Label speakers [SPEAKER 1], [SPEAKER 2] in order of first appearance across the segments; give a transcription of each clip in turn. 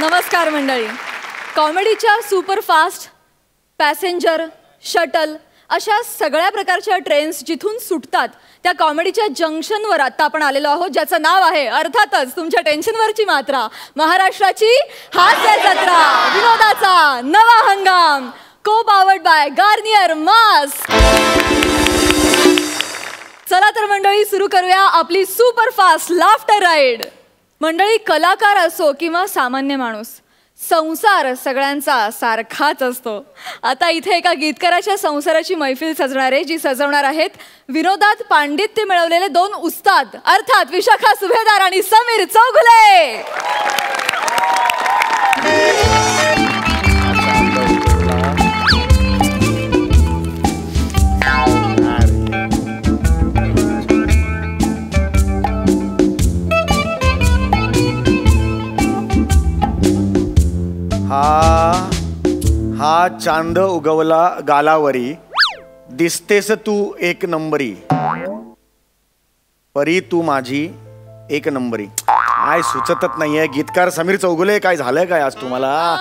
[SPEAKER 1] नमस्कार मंडळी. कॉमेडीच्या superfast, passenger, shuttle अशा सगळ्या प्रकारच्या ट्रेन्स जिथून सुटतात त्या कॉमेडीच्या जंक्शनवर आता आपण आलेलो आहोत, ज्याचं नाव आहे अर्थातच तुमच्या टेन्शनवरची मात्रा, महाराष्ट्राची हास्य जत्रा, विनोदाचा नवा हंगाम, को पावर्ड बाय गार्नियर मास्क. चला तर मंडळी सुरू करूया आपली सुपरफास्ट लाफ्टर राईड. मंडळी, कलाकार असो किंवा सामान्य माणूस, संसार सगळ्यांचा सारखाच असतो. आता इथे एका गीतकाराच्या संसाराची मैफिल सजणार आहे, जी सजवणार आहेत विनोदात पांडित्य मिळवलेले दोन उस्ताद, अर्थात विशाखा सुभेदार आणि समीर चौगुले.
[SPEAKER 2] हा चांद उगवला गालावरी, दिसतेस तू एक नंबरी, परी तू माझी एक नंबरी. काय सुचतच नाहीये. गीतकार समीर चौगुले, काय झालंय काय आज तुम्हाला?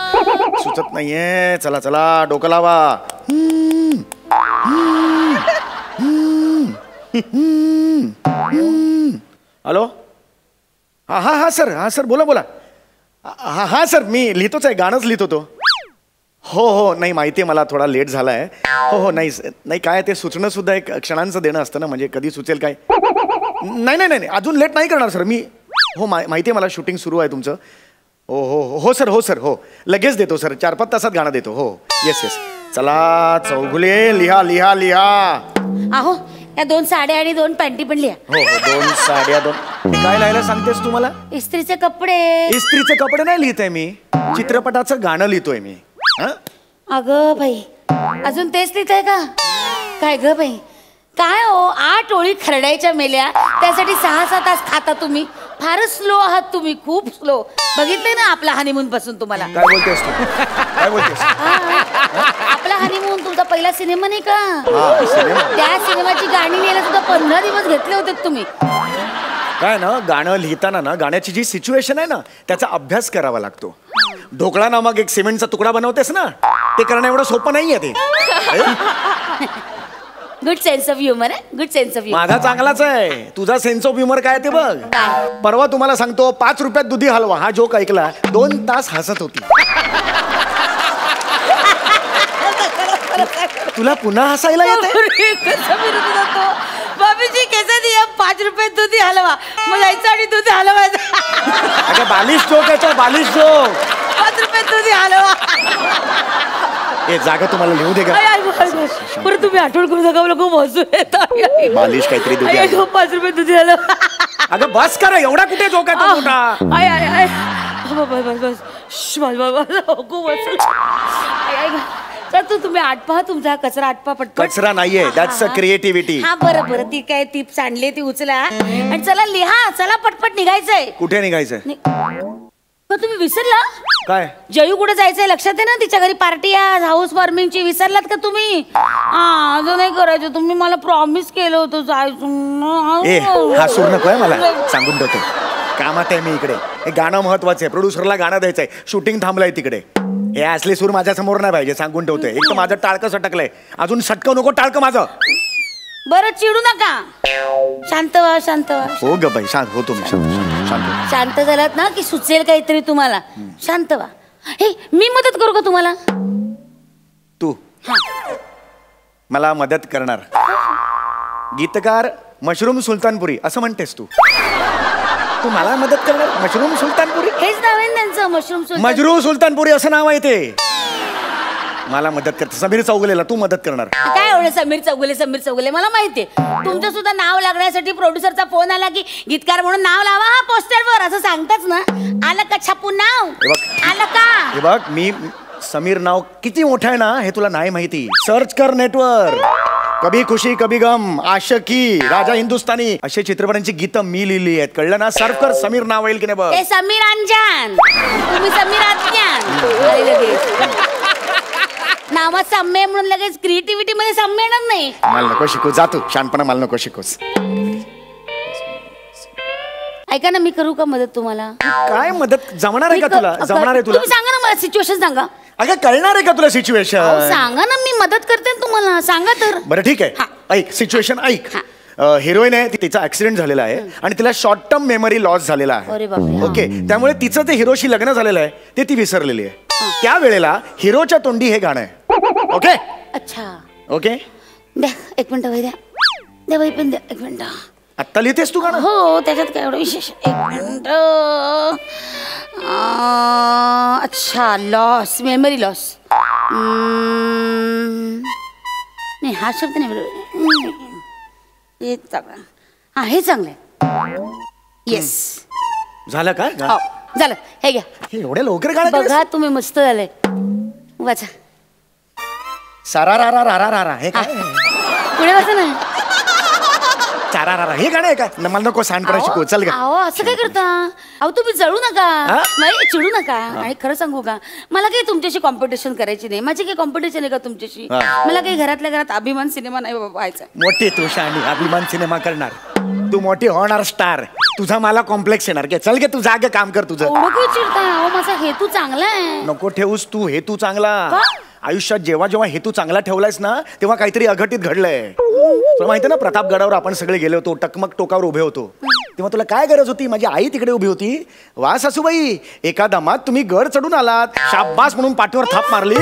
[SPEAKER 2] सुचत नाहीये. चला चला डोकं लावा. हॅलो. हा सर बोला बोला. हा सर, मी लिहितोच आहे, गाणंच लिहित होतो. हो नाही माहिती आहे मला, थोडा लेट झाला आहे. हो नाही काय ते सुचणं सुद्धा एक क्षणांचं देणं असतं ना, म्हणजे कधी सुचेल काय. नाही अजून लेट नाही करणार सर मी. हो माहिती आहे मला, शूटिंग सुरू आहे तुमचं. हो सर लगेच देतो सर, 4-5 तासात गाणं देतो. हो येस. चला चौगुले, लिहा लिहा लिहा.
[SPEAKER 3] अहो या 2 साड्या आणि 2 पॅन्टी पण लिहा.
[SPEAKER 2] हो 2 साड्या 2. काय लिहायला सांगतेस तुम्हाला?
[SPEAKER 3] इस्त्रीचे कपडे.
[SPEAKER 2] इस्त्रीचे कपडे नाही लिहित आहे मी, चित्रपटाचं गाणं लिहितोय मी.
[SPEAKER 3] अगं बाई, अजून तेच लिहिताय का? काय ग बाई, काय हो 8 ओळी खरडायच्या मेल्या, त्यासाठी 6-6 तास खाता तुम्ही. फारच स्लो आहात तुम्ही, खूप स्लो. बघितलंय ना आपला हनीमून पासून तुम्हाला.
[SPEAKER 2] काय बोलतेस तू? काय बोलतेस?
[SPEAKER 3] आपला हनीमून तुमचा पहिला सिनेमा नाही का? त्या सिनेमाची गाणी लिहायला सुद्धा 15 दिवस घेतले होते तुम्ही.
[SPEAKER 2] काय ना, गाणं लिहिताना ना गाण्याची जी सिच्युएशन आहे ना त्याचा अभ्यास करावा लागतो. ढोकळा नामक एक सिमेंटचा तुकडा बनवतेस ना, ते करणं एवढं सोपं नाहीये ते.
[SPEAKER 3] गुड सेन्स ऑफ ह्युमर आहे, गुड सेन्स ऑफ ह्युमर.
[SPEAKER 2] माझा चांगलाच आहे, तुझा सेन्स ऑफ ह्युमर काय ते बघ. परवा तुम्हाला सांगतो, 5 रुपयात दुधी हलवा हा जोक ऐकला, 2 तास हसत होती. तुला पुन्हा हसायला येते?
[SPEAKER 3] बाबीजी कैसे दिया? 5 रुपये दूध हलवा, मग जायचं आणि दूध हलवायचं.
[SPEAKER 2] बालिश जोक आहे तो, बालिश जोक.
[SPEAKER 3] 5 रुपये दूध हलवा.
[SPEAKER 2] ए जागा तुम्हाला लिहू दे का?
[SPEAKER 3] बरं तुम्ही आठवण करू नका, मला खूप हसू येतं.
[SPEAKER 2] बालिश काहीतरी दूध.
[SPEAKER 3] 5 रुपये दूध हलवा.
[SPEAKER 2] अगं बस करा, एवढा कुठे जोक आहे तो मोठा?
[SPEAKER 3] बस खूप हसू. तर तुम्ही आटपा, तुमचा कचरा आटपा पटपट.
[SPEAKER 2] कचरा नाहीये, दॅट्स अ क्रिएटिव्हिटी.
[SPEAKER 3] हा बरं ती काय टिप्स आणली ती उचला आणि चला लिहा, चला पटपट निघायचंय.
[SPEAKER 2] कुठे निघायचंय?
[SPEAKER 3] पण तुम्ही विसरला
[SPEAKER 2] काय?
[SPEAKER 3] जयू कुठे जायचंय लक्षात आहे ना? तिच्या घरी पार्टी आहे, हाऊस वॉर्मिंगची. विसरलात का तुम्ही? अजून नाही करायचं, तुम्ही मला प्रॉमिस केलं होतं जायचं.
[SPEAKER 2] ए हा सूर नकोय मला, सांगून ठेवतो. कामात आहे मी इकडे. हे गाणं महत्वाचं आहे, प्रोड्युसरला गाणं द्यायचंय, शूटिंग थांबलंय तिकडे. हे असले सूर माझ्या समोर नाही पाहिजे, सांगून ठेवतोय. एक तर माझं टाळकं सटकलंय, अजून सटकव नको टाळकं माझं.
[SPEAKER 3] बरं चिडू नका, शांत व्हा, शांत व्हा.
[SPEAKER 2] हो ग बाई, शांत होतो मी.
[SPEAKER 3] शांत झालात ना की सुचेल काहीतरी तुम्हाला. शांत व्हा. हे मी मदत करू का तुम्हाला?
[SPEAKER 2] तू मला मदत करणार? गीतकार मशरूम सुलतानपुरी असं म्हणतेस तू? तू मला मदत करणार? मशरूम सुलतानपुरी
[SPEAKER 3] हेच नाव आहे त्यांचं,
[SPEAKER 2] मजरू सुलतानपुरी असं नाव आहे ते. मला मदत करते. समीर चौगुलेला तू मदत करणार?
[SPEAKER 3] काय एवढं समीर चौगुले मला माहितीये. तुमचं सुद्धा नाव लागण्यासाठी प्रोड्युसरचा फोन आला की गीतकार म्हणून नाव लावा हा पोस्टरवर, असं सांगताच ना. आलं का छापून नाव? आलं का?
[SPEAKER 2] हे बघ, मी समीर नाव किती मोठं आहे ना हे तुला नाही माहिती. सर्च कर नेटवर. कभी खुशी कभी गम, आशिकी, राजा हिंदुस्तानी असे चित्रपटांची गीतं मी लिहिली आहेत, कळलं ना? सर्च कर, समीर नाव येईल की नाही बघ.
[SPEAKER 3] समीर अंजान, तुम्ही समीर अंजान. नावात साम्य म्हणून लगेच क्रिएटिव्हिटी मध्ये साम्य येणार नाही.
[SPEAKER 2] मला नको शिकू, जा तू. शानपणा मला नको शिकूस.
[SPEAKER 3] ऐका ना, मी करू का मदत तुम्हाला?
[SPEAKER 2] काय मदत जमणार आहे का तुला? जमणार आहे तुला?
[SPEAKER 3] तुम्ही सांगा ना मला, सिच्युएशन सांगा.
[SPEAKER 2] अगं कळणार आहे का तुला सिच्युएशन?
[SPEAKER 3] सांगा ना, मी मदत करते ना तुम्हाला, सांगा तर.
[SPEAKER 2] बरं ठीक आहे, ऐक सिच्युएशन ऐक. हिरोईन आहे, तिचा ऍक्सिडेंट झालेला आहे आणि तिला शॉर्ट टर्म मेमरी लॉस झालेला
[SPEAKER 3] अरे
[SPEAKER 2] आहे.
[SPEAKER 3] बापरे.
[SPEAKER 2] ओके, त्यामुळे तिचं ते हिरोशी लग्न झालेलं आहे ते ती विसरलेली आहे. त्या वेळेला हिरोच्या तोंडी हे गाणं आहे. ओके
[SPEAKER 3] अच्छा, ओके.
[SPEAKER 2] ओके,
[SPEAKER 3] द्या 1 मिनिट वही द्या. द्या वही पण द्या 1 मिनिट.
[SPEAKER 2] आत्ता लिहितेस तू गाणं?
[SPEAKER 3] हो, त्याच्यात काय एवढं विशेष? 1 मिनिट. अच्छा, लॉस, मेमरी लॉस. नाही, हा शब्द नाही बरोबर. हे चांगलं. हा, हे चांगलं आहे. येस,
[SPEAKER 2] झालं का?
[SPEAKER 3] हो झालं. हे घ्या,
[SPEAKER 2] हे एवढ्या लवकर गाणं केलंस?
[SPEAKER 3] बघा तुम्ही, मस्त झालंय. वाचा.
[SPEAKER 2] सारा रा रा रा रा रा रा हे काय?
[SPEAKER 3] पुढे वाचा ना.
[SPEAKER 2] चारा रा रा हे गाणं आहे का? मला नको सांडपणा शिकव, चल ग.
[SPEAKER 3] अहो, असं काय करता? अहो, तुम्ही जळू नका, नाही चिडू नका. आणि खरं सांगू का, मला काही तुमच्याशी कॉम्पिटिशन करायची नाही. माझी काही कॉम्पिटिशन आहे का तुमच्याशी? मला काही घरातल्या घरात अभिमान सिनेमा नाही बाबा व्हायचा.
[SPEAKER 2] मोठी तू शाणी, अभिमान सिनेमा करणार तू, मोठी होणार स्टार. तुझा मला कॉम्प्लेक्स येणार. घे चल गे, तू जागे काम कर तुझं.
[SPEAKER 3] एवढं काही चिडता? अहो, माझा हेतू चांगला आहे.
[SPEAKER 2] नको ठेवूस तू हेतू चांगला.
[SPEAKER 3] का?
[SPEAKER 2] आयुष्यात जेव्हा जेव्हा हेतू चांगला ठेवलायस ना, तेव्हा काहीतरी अघटित घडलंय. तुला माहिती ना, प्रतापगडावर आपण सगळे गेलो होतो, टकमक टोकावर उभे होतो, तेव्हा तुला काय गरज होती? माझी आई तिकडे उभी होती. वा सासूबाई, एका दमात तुम्ही गड चढून आलात, शाब्बास म्हणून पाठीवर थाप मारली.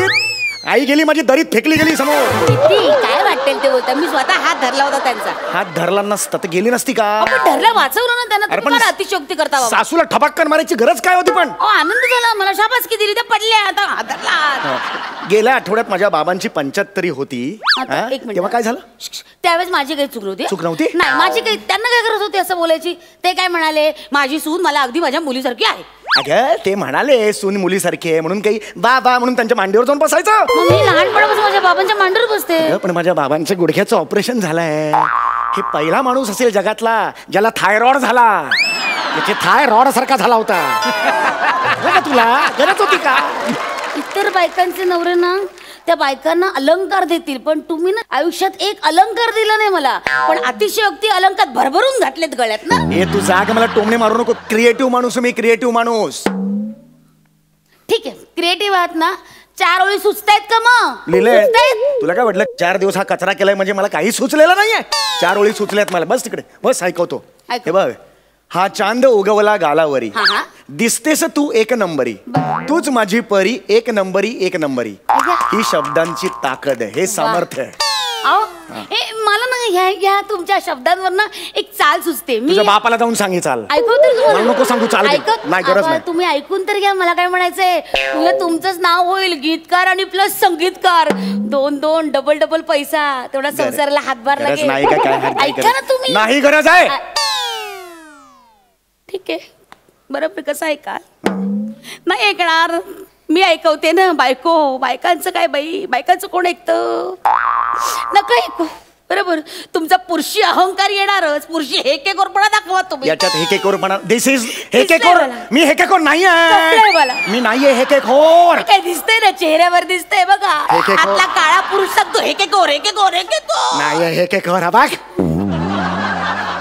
[SPEAKER 2] आई गेली, माझी दरीत फेकली गेली समोर.
[SPEAKER 3] किती काय वाटेल ते बोलता. मी स्वतः हात धरला होता त्यांचा.
[SPEAKER 2] हात धरला नसता तर गेली नसती का?
[SPEAKER 3] आपण धरला, वाचवलं ना त्यांना.
[SPEAKER 2] अरे पण
[SPEAKER 3] तुम्हाला अतिशयोक्ती करता बाबा.
[SPEAKER 2] सासूला ठबाक्कन मारायची गरज काय होती पण?
[SPEAKER 3] आनंद झाला मला, शाबासकी दिली, त्या पडल्या. आता हात धरला.
[SPEAKER 2] गेल्या आठवड्यात माझ्या बाबांची 75 होती.
[SPEAKER 3] आता एक मिनिट.
[SPEAKER 2] तेव्हा काय झालं?
[SPEAKER 3] त्यावेळेस माझी काही चूक नव्हती.
[SPEAKER 2] चूक नव्हती?
[SPEAKER 3] नाही, माझी काही, त्यांना काय गरज होती असं बोलायची? ते काय म्हणाले, माझी सून मला अगदी माझ्या मुलीसारखी आहे.
[SPEAKER 2] अगं ते म्हणाले सून मुलीसारखी आहे म्हणून काही बाबा म्हणून त्यांच्या मांडीवर जाऊन बसायचं.
[SPEAKER 3] मग मी लहानपणापासून माझ्या बाबांच्या मांडीवर बसते.
[SPEAKER 2] अगं, पण माझ्या बाबांच्या गुडघ्याचं ऑपरेशन झालंय. हे पहिला माणूस असेल जगातला ज्याला थायरॉइड झाला. त्याचे थायरॉइड सारखा झाला होता. तुला गरज होती का?
[SPEAKER 3] इतर बायकांचे नवरे ना, त्या बायकांना अलंकार देतील, पण तुम्ही ना आयुष्यात एक अलंकार दिला नाही मला, पण अतिशयोक्ती अलंकार भरभरून घातलेत गळ्यात ना.
[SPEAKER 2] हे तू जाग, मला टोमणे मारू नको. क्रिएटिव्ह माणूस मी, क्रिएटिव्ह माणूस.
[SPEAKER 3] ठीक आहे, क्रिएटिव्ह आहात ना. 4 ओळी सुचतायत का मग?
[SPEAKER 2] लिहिलंय.
[SPEAKER 3] सुचतायत?
[SPEAKER 2] तुला काय वाटलं 4 दिवस हा कचरा केलाय म्हणजे मला काही सुचलेलं नाहीये? 4 ओळी सुचल्यात मला. बस तिकडे बस, ऐकवतो.
[SPEAKER 3] ऐकव.
[SPEAKER 2] हे बघ, हा चांद उगवला गालावरी,
[SPEAKER 3] हा, हा.
[SPEAKER 2] दिसतेस तू एक नंबरी, तूच माझी परी, एक नंबरी एक नंबरी. ही शब्दांची ताकद आहे, हे सामर्थ्य आहे.
[SPEAKER 3] अहो, मला ना ह्या तुमच्या शब्दांवर ना एक चाल सुचते. मी
[SPEAKER 2] तुझ्या बापाला जाऊन सांगे चाल.
[SPEAKER 3] ऐकू तर
[SPEAKER 2] मला नको सांगू, चाल घे. नाही, गरज नाही.
[SPEAKER 3] तुम्ही ऐकून तर घ्या. मला काय म्हणायचंय, तुमचंच नाव होईल गीतकार आणि प्लस संगीतकार. 2 डबल पैसा, तेवढा संसाराला हातभार
[SPEAKER 2] गरज
[SPEAKER 3] लागेल.
[SPEAKER 2] नाही का? काय
[SPEAKER 3] ऐका ना तुम्ही.
[SPEAKER 2] नाही गरज आहे.
[SPEAKER 3] ठीक आहे, बरं कसं ऐका. नाही ऐकणार, मी ऐकवते ना. बायकांचं काय बाई, बायकांचं कोण ऐकतं? नका ऐकू. बरोबर, तुमचा पुरुषी अहंकार येणारच. पुरुषी हेकेखोरपणा दाखवा तुम्ही.
[SPEAKER 2] याच्यात हेकेखोरपणा. दिस इज
[SPEAKER 3] दिसतंय
[SPEAKER 2] हेकेखोर.
[SPEAKER 3] मला.
[SPEAKER 2] मी हेकेखोर नाहीये.
[SPEAKER 3] दिसतंय मला.
[SPEAKER 2] मी नाहीये हेकेखोर.
[SPEAKER 3] काय दिसतंय ना, चेहऱ्यावर दिसतंय बघा.
[SPEAKER 2] हेकेखोर.
[SPEAKER 3] आतला काळा पुरुष सांगतो हेकेखोर.
[SPEAKER 2] नाहीये हेकेखोर. हा बघ,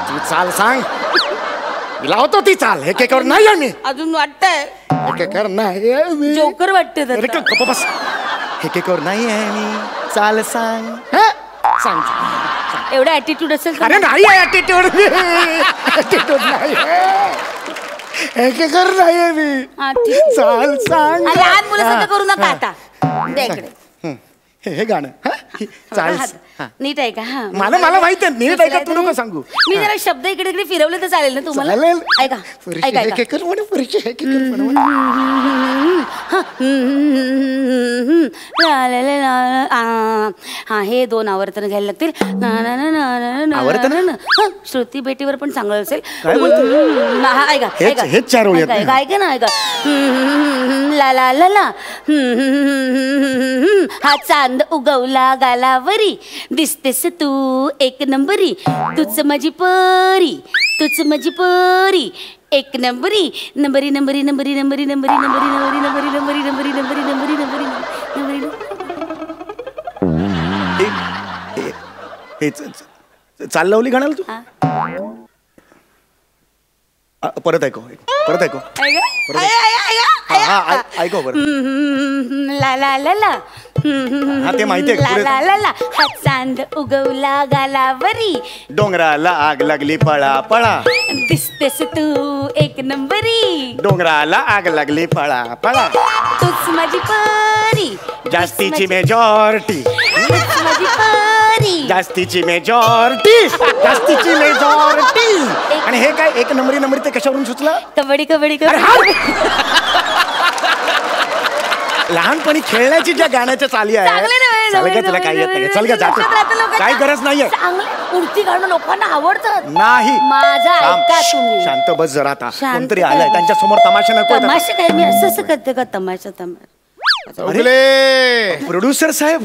[SPEAKER 2] तू चाल सांग. लावतो ती चाल. हेकेखोर नाहीये मी.
[SPEAKER 3] अजून वाटतंय
[SPEAKER 2] हेकेखोर नाहीये मी.
[SPEAKER 3] जोकर वाटते तर.
[SPEAKER 2] अरे गप्प बस. हेकेखोर नाहीये मी. चाल सांग. हा? सांग.
[SPEAKER 3] एवढा ऍटिट्यूड असेल तर.
[SPEAKER 2] अरे नाही ऍटिट्यूड. ऍटिट्यूड नाही. हेकेखोर नाहीये मी.
[SPEAKER 3] हा, ठीक आहे.
[SPEAKER 2] चाल सांग.
[SPEAKER 3] लहान मुलासारखं करू नका आता. द्या इकडे.
[SPEAKER 2] हे गाणं. हा? चाल. हा.
[SPEAKER 3] नीट आहे का? हा,
[SPEAKER 2] मला माहिती आहे. नीट आहे का? तू नको सांगू.
[SPEAKER 3] मी जरा शब्द इकडे इकडे फिरवले तर चालेल ना तुम्हाला?
[SPEAKER 2] चालेल.
[SPEAKER 3] ऐका ऐका ऐका.
[SPEAKER 2] हेकेखोर म्हणून पुरुषी हेकेखोर म्हणून.
[SPEAKER 3] हा, हे 2 आवर्तन घ्यायला लागतील.
[SPEAKER 2] आवर्तनं?
[SPEAKER 3] श्रुती बेटीवर पण चांगलं असेल.
[SPEAKER 2] काय बोलतो?
[SPEAKER 3] हा, ऐका ऐका.
[SPEAKER 2] हेच 4 ओळी आहेत.
[SPEAKER 3] ऐका ना, ऐका. ला ला ला ला. हा चांद उगवला गालावरी, दिसतेस तू एक नंबरी, तूच माझी परी, तूच माझी परी, एक नंबरी. नंबरी नंबरी नंबरी नंबरी नंबरी नंबरी नंबरी नंबरी नंबरी नंबरी नंबरी नंबरी नंबरी नंबरी. हे चाल लावली गाण्याला तू.
[SPEAKER 2] परत ऐकव. ऐकव बरं.
[SPEAKER 3] ला ला ला ला
[SPEAKER 2] हा ते माहितीये
[SPEAKER 3] ला ला ला ला हा चांद उगवला गालावरी
[SPEAKER 2] डोंगराला आग लागली पळा पळा
[SPEAKER 3] दिसतेस तू एक नंबरी
[SPEAKER 2] डोंगराला आग लागली पळा पळा
[SPEAKER 3] तूच माझी परी
[SPEAKER 2] जास्तीची मेजॉरिटी
[SPEAKER 3] माझी परी
[SPEAKER 2] जास्तीची मेजॉरिटी आणि हे काय एक नंबरी ते कशावरून सुचलं?
[SPEAKER 3] कबड्डी कबड्डी
[SPEAKER 2] अरे
[SPEAKER 3] कबड्डी
[SPEAKER 2] लहानपणी खेळण्याची ज्या गाण्याच्या चाली आहे चल का तुला काय येत नाही चल का जातो काही गरज नाहीये
[SPEAKER 3] उडती गाणं लोकांना आवडतात
[SPEAKER 2] नाही
[SPEAKER 3] माझा ऐका तुम्ही
[SPEAKER 2] शांत बस जरा आता
[SPEAKER 3] शांत
[SPEAKER 2] कोणतरी
[SPEAKER 3] बस.
[SPEAKER 2] आलंय त्यांच्या समोर तमाशा नको
[SPEAKER 3] तमाशा काय मी असं करते का तमाशा
[SPEAKER 2] प्रोड्युसर साहेब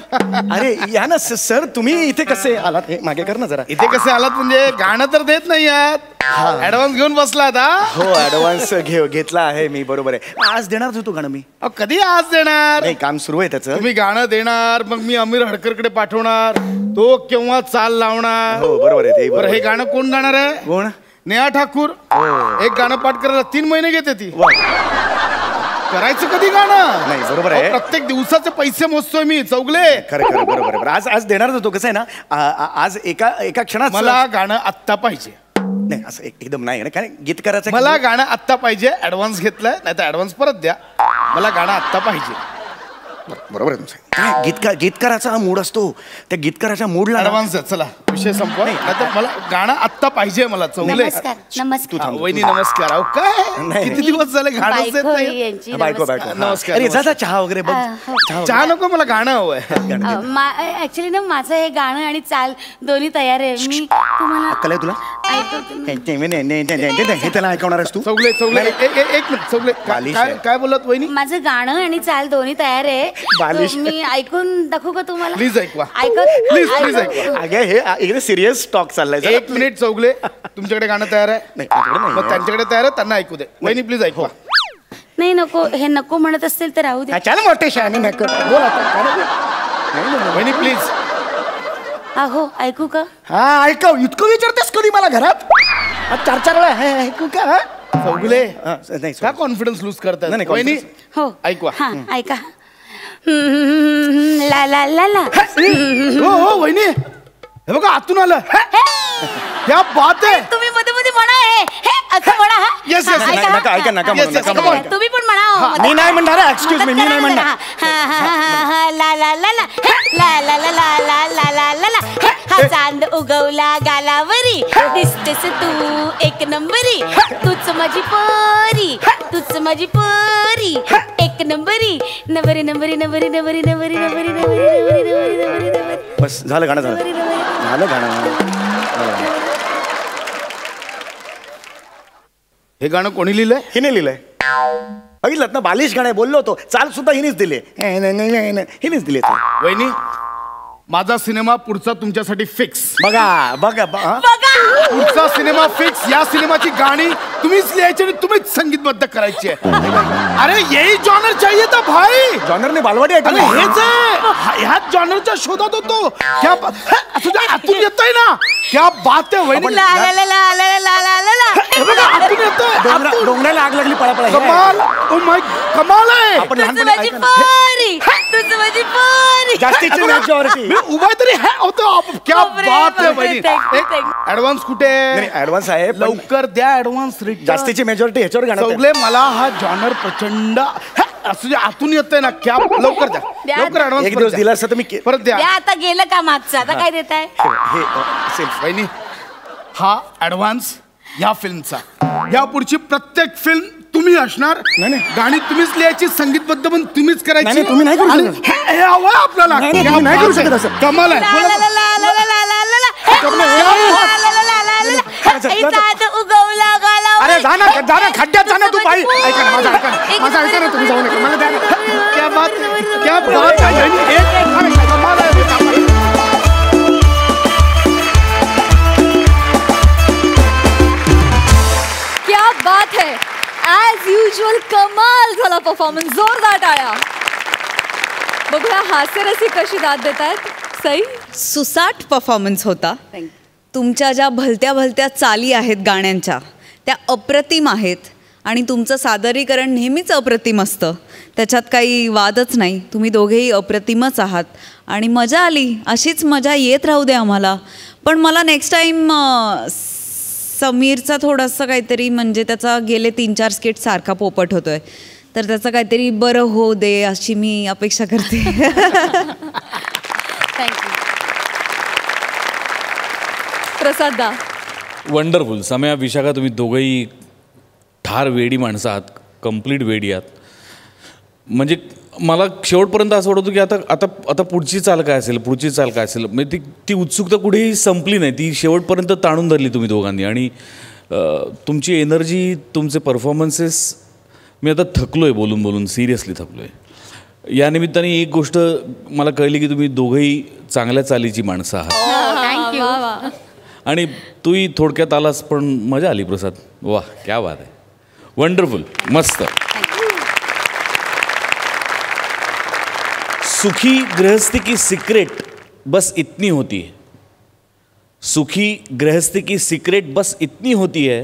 [SPEAKER 2] अरे या ना सर तुम्ही इथे कसे आलात हे मागे कर ना जरा
[SPEAKER 4] इथे कसे आलात म्हणजे गाणं तर देत नाही ऍडव्हान्स घेऊन बसला आता.
[SPEAKER 2] हो ऍडव्हान्स घेतला आहे मी बरोबर आहे आज देणार होतो गाणं मी
[SPEAKER 4] कधी आज देणार?
[SPEAKER 2] नाही काम सुरू आहे त्याचं
[SPEAKER 4] तुम्ही गाणं देणार मग मी अमीर हडकरकडे पाठवणार तो केव्हा चाल लावणार.
[SPEAKER 2] हो बरोबर आहे ते
[SPEAKER 4] बरं हे
[SPEAKER 2] बरोबर.
[SPEAKER 4] गाणं कोण गाणार आहे?
[SPEAKER 2] कोण
[SPEAKER 4] नेहा ठाकूर. एक गाणं पाठ करायला 3 महिने घेते ती.
[SPEAKER 2] वा.
[SPEAKER 4] करायचं कधी गाणं?
[SPEAKER 2] नाही, बरोबर आहे.
[SPEAKER 4] प्रत्येक दिवसाचे पैसे मोजतोय मी चौगले.
[SPEAKER 2] खरं बरोबर आज देणार होतो कसं आहे ना आज एका क्षणात
[SPEAKER 4] मला गाणं आत्ता पाहिजे.
[SPEAKER 2] नाही असं एकदम नाही काय गीत करायचं
[SPEAKER 4] मला गाणं आत्ता पाहिजे. ऍडव्हान्स घेतलाय नाही तर ऍडव्हान्स परत द्या. मला गाणं आत्ता पाहिजे.
[SPEAKER 2] बरोबर आहे तुमचं काय गीतकाराचा मूड असतो त्या गीतकाराच्या मूडला
[SPEAKER 4] ऍडव्हान्स द्या. चला विषय संपवा. नाहीतर मला गाणं आत्ता पाहिजे. मला चौगले.
[SPEAKER 3] नमस्कार नमस्कार
[SPEAKER 4] वहिनी नमस्कार. अहो काय
[SPEAKER 2] नाही.
[SPEAKER 4] किती दिवस झाले गाणं देत
[SPEAKER 3] बायको
[SPEAKER 4] नाही.
[SPEAKER 3] यांची
[SPEAKER 2] बायको
[SPEAKER 3] नमस्कार.
[SPEAKER 4] नमस्कार,
[SPEAKER 2] अरे
[SPEAKER 4] नमस्कार.
[SPEAKER 2] जा चहा वगैरे बघ
[SPEAKER 3] हो.
[SPEAKER 4] चहा नको मला गाणं हवंय.
[SPEAKER 3] ऍक्च्युली ना माझं हे गाणं आणि चाल दोन्ही तयार आहे मी तुम्हाला
[SPEAKER 2] अक्कल आहे तुला
[SPEAKER 3] ऐकवते
[SPEAKER 2] हे त्याला ऐकवणार आहेस तू
[SPEAKER 4] चौगले एक मिनिट चौगले
[SPEAKER 2] बालिश
[SPEAKER 4] काय
[SPEAKER 2] आहे.
[SPEAKER 4] काय बोलत वहिनी?
[SPEAKER 3] माझं गाणं आणि चाल दोन्ही तयार आहे
[SPEAKER 2] बालिश.
[SPEAKER 3] तो मी ऐकून दाखवू का तुम्हाला
[SPEAKER 4] Please ऐकवा.
[SPEAKER 3] ऐकत
[SPEAKER 4] ऐकवा.
[SPEAKER 2] अगे हे इकडे सिरियस टॉक चाललाय जरा.
[SPEAKER 4] 1 मिनिट चौगले तुमच्याकडे गाणं तयार आहे?
[SPEAKER 2] नाही, माझ्याकडे नाही.
[SPEAKER 4] मग त्यांच्याकडे तयार आहे त्यांना ऐकू दे. वहिनी प्लीज ऐकवा.
[SPEAKER 3] नाही नको हे नको म्हणत असतील तर राहू दे.
[SPEAKER 2] चल मोठे शहाणे नको बोल आता नाही ना.
[SPEAKER 4] वहिनी प्लीज.
[SPEAKER 3] अहो ऐकू का?
[SPEAKER 2] हा ऐकव इतकं विचारतेस कधी मला घरात 4 वेळा हे ऐकू का हा?
[SPEAKER 4] चौगले
[SPEAKER 2] हा, नाही
[SPEAKER 4] का कॉन्फिडन्स लूज करताय?
[SPEAKER 2] नाही,
[SPEAKER 4] वहिनी
[SPEAKER 3] हो
[SPEAKER 4] ऐकवा.
[SPEAKER 3] हा ऐका ला ला ला ला
[SPEAKER 4] हो वहिनी हे बघा आतून आलं. क्या बात आहे.
[SPEAKER 3] तुम्ही मध्ये मध्ये म्हणा हे असं म्हणा हा.
[SPEAKER 4] Yes,
[SPEAKER 3] हा,
[SPEAKER 4] yes,
[SPEAKER 3] ऐका,
[SPEAKER 2] नका,
[SPEAKER 3] हा.
[SPEAKER 2] ऐका, नका
[SPEAKER 4] Yes,
[SPEAKER 2] म्हणू,
[SPEAKER 4] yes,
[SPEAKER 2] नका
[SPEAKER 4] come on.
[SPEAKER 2] म्हणू.
[SPEAKER 3] तुम्ही पण म्हणा हो, मध्ये.
[SPEAKER 2] मी नाही म्हणणार एक्सक्यूज मी नाही म्हणणार
[SPEAKER 3] ला ला ला ला ला ला ला ला ला ला ला ला ला हा चांद उगवला गालावरी दिसतेस तू एक नंबरी तूच माझी परी तूच माझी परी एक नंबरी नंबरी नंबरी नंबरी नंबरी नंबरी नंबरी नंबरी नंबरी नंबरी नंबरी नंबरी
[SPEAKER 2] बस झालं गाणं झालं गाणं
[SPEAKER 4] हे गाणं कोणी लिहिलंय?
[SPEAKER 2] हिने लिहिलंय बघितलं ना बालिश गाणं आहे, बोललो होतो चाल सुद्धा हिनेच दिले हिनेच दिले ते.
[SPEAKER 4] वहिनी माझा सिनेमा पुढचा तुमच्यासाठी फिक्स.
[SPEAKER 2] बघा बघा हा?
[SPEAKER 4] पुढचा सिनेमा फिक्स. या सिनेमाची गाणी तुम्हीच लिहायची आणि तुम्हीच संगीतबद्ध करायची आहे. अरे यही जॉनर चाहिए था भाई.
[SPEAKER 2] जॉनरने बालवाडी
[SPEAKER 4] अरे
[SPEAKER 2] ऐकली
[SPEAKER 4] हेच आहे. ह्याच जॉनरच्या शोधात होतो. क्या आतून येतोय ना. क्या बात आहे वहिनी.
[SPEAKER 3] ला ला ला ला ला ला ला ला ला
[SPEAKER 4] हे बघा आतून येतोय.
[SPEAKER 2] डोंगराला आग लागली पळा
[SPEAKER 4] कमाल. ओ माय कमाल आहे.
[SPEAKER 2] आपण
[SPEAKER 3] तुझ
[SPEAKER 2] लहानपणी
[SPEAKER 3] माझी
[SPEAKER 2] ऐकलं ना.
[SPEAKER 3] परी तुझ माझी परी
[SPEAKER 2] जास्तीची मेजॉरिटी
[SPEAKER 4] मी उभा तरी है होतो. क्या
[SPEAKER 3] बापरे,
[SPEAKER 4] बात आहे
[SPEAKER 3] बापरे,
[SPEAKER 4] वहिनी.
[SPEAKER 3] thank you, thank you.
[SPEAKER 4] Advance कुठे?
[SPEAKER 2] ऍडव्हान्स आहे पण
[SPEAKER 4] लवकर द्या ऍडव्हान्स.
[SPEAKER 2] जास्तीची मेजॉरिटी ह्याच्यावर गाणं
[SPEAKER 4] चौगले मला हा जॉनर प्रचंड असं जे आतून येतंय ना. क्या लवकर द्या.
[SPEAKER 3] द्या.
[SPEAKER 4] लवकर ऍडव्हान्स
[SPEAKER 2] एक दिवस दिला असतं तर मी
[SPEAKER 4] परत द्या.
[SPEAKER 3] द्या आता गेलं का मागचं आता काय देताय
[SPEAKER 2] हे असेल.
[SPEAKER 4] वहिनी हा ऍडव्हान्स या फिल्मचा. या पुढची प्रत्येक फिल्म तुम्ही असणार.
[SPEAKER 2] नाही.
[SPEAKER 4] गाणी तुम्हीच लिहायची संगीतबद्ध पण तुम्हीच करायची.
[SPEAKER 2] नाही, तुम्ही नाही करू
[SPEAKER 4] आणि
[SPEAKER 2] शकत.
[SPEAKER 4] हे हवं आपल्याला.
[SPEAKER 2] नाही, नाही,
[SPEAKER 4] क्या
[SPEAKER 2] तुम्ही नाही करू
[SPEAKER 4] बात आहे.
[SPEAKER 2] शकत असं.
[SPEAKER 4] कमाल आहे.
[SPEAKER 3] ला
[SPEAKER 4] बोला.
[SPEAKER 3] ला ला ला ला ला ला ला ला ला. ला ला ला ला ला ला. आई चांद उगवला गालावरी.
[SPEAKER 2] अरे जा ना खड्ड्यात जा ना तू बाई ऐका ना माझं ऐका ना तुम्ही जाऊ नका मला द्या ना.
[SPEAKER 4] क्या बात क्या बात आहे वहिनी. एक कमाल आहे.
[SPEAKER 1] क्या बात है ॲज युजल कमाल झाला परफॉर्मन्स जोरदार टाळ्या. बघूया हास्यरसिक कशी दाद देत आहेत. सई
[SPEAKER 5] सुसाट परफॉर्मन्स होता. तुमच्या ज्या भलत्या भलत्या चाली आहेत गाण्यांच्या त्या अप्रतिम आहेत आणि तुमचं सादरीकरण नेहमीच अप्रतिम असतं, त्याच्यात काही वादच नाही. तुम्ही दोघेही अप्रतिमच आहात आणि मजा आली, अशीच मजा येत राहू दे आम्हाला. पण मला नेक्स्ट टाईम समीरचा थोडंसं काहीतरी, म्हणजे त्याचा गेले 3-4 स्किट सारखा पोपट होतोय, तर त्याचं काहीतरी बरं होऊ दे अशी मी अपेक्षा करते.
[SPEAKER 3] थँक्यू.
[SPEAKER 1] प्रसाद दा.
[SPEAKER 6] वंडरफुल. सम्या, विशाखा, तुम्ही दोघंही ठार वेडी माणसं आहात, कम्प्लीट वेडी आहात. म्हणजे मला शेवटपर्यंत असं वाटतं की आता आता आता पुढची चाल काय असेल, पुढची चाल काय असेल. म्हणजे ती उत्सुकता कुठेही संपली नाही, ती शेवटपर्यंत ताणून धरली तुम्ही दोघांनी. आणि तुमची एनर्जी, तुमचे परफॉर्मन्सेस, मी आता थकलो आहे बोलून बोलून, सिरियसली थकलो आहे. या निमित्ताने एक गोष्ट मला कळली की तुम्ही दोघंही चांगल्या चालीची माणसं आहात.
[SPEAKER 3] थँक्यू.
[SPEAKER 6] आणि तूही थोडक्यात आलास, पण मजा आली प्रसाद. वा, क्या बात आहे, वंडरफुल, मस्त. सुखी गृहस्थी की सीक्रेट बस इतनी होती है, सुखी गृहस्थी की सीक्रेट बस इतनी होती है,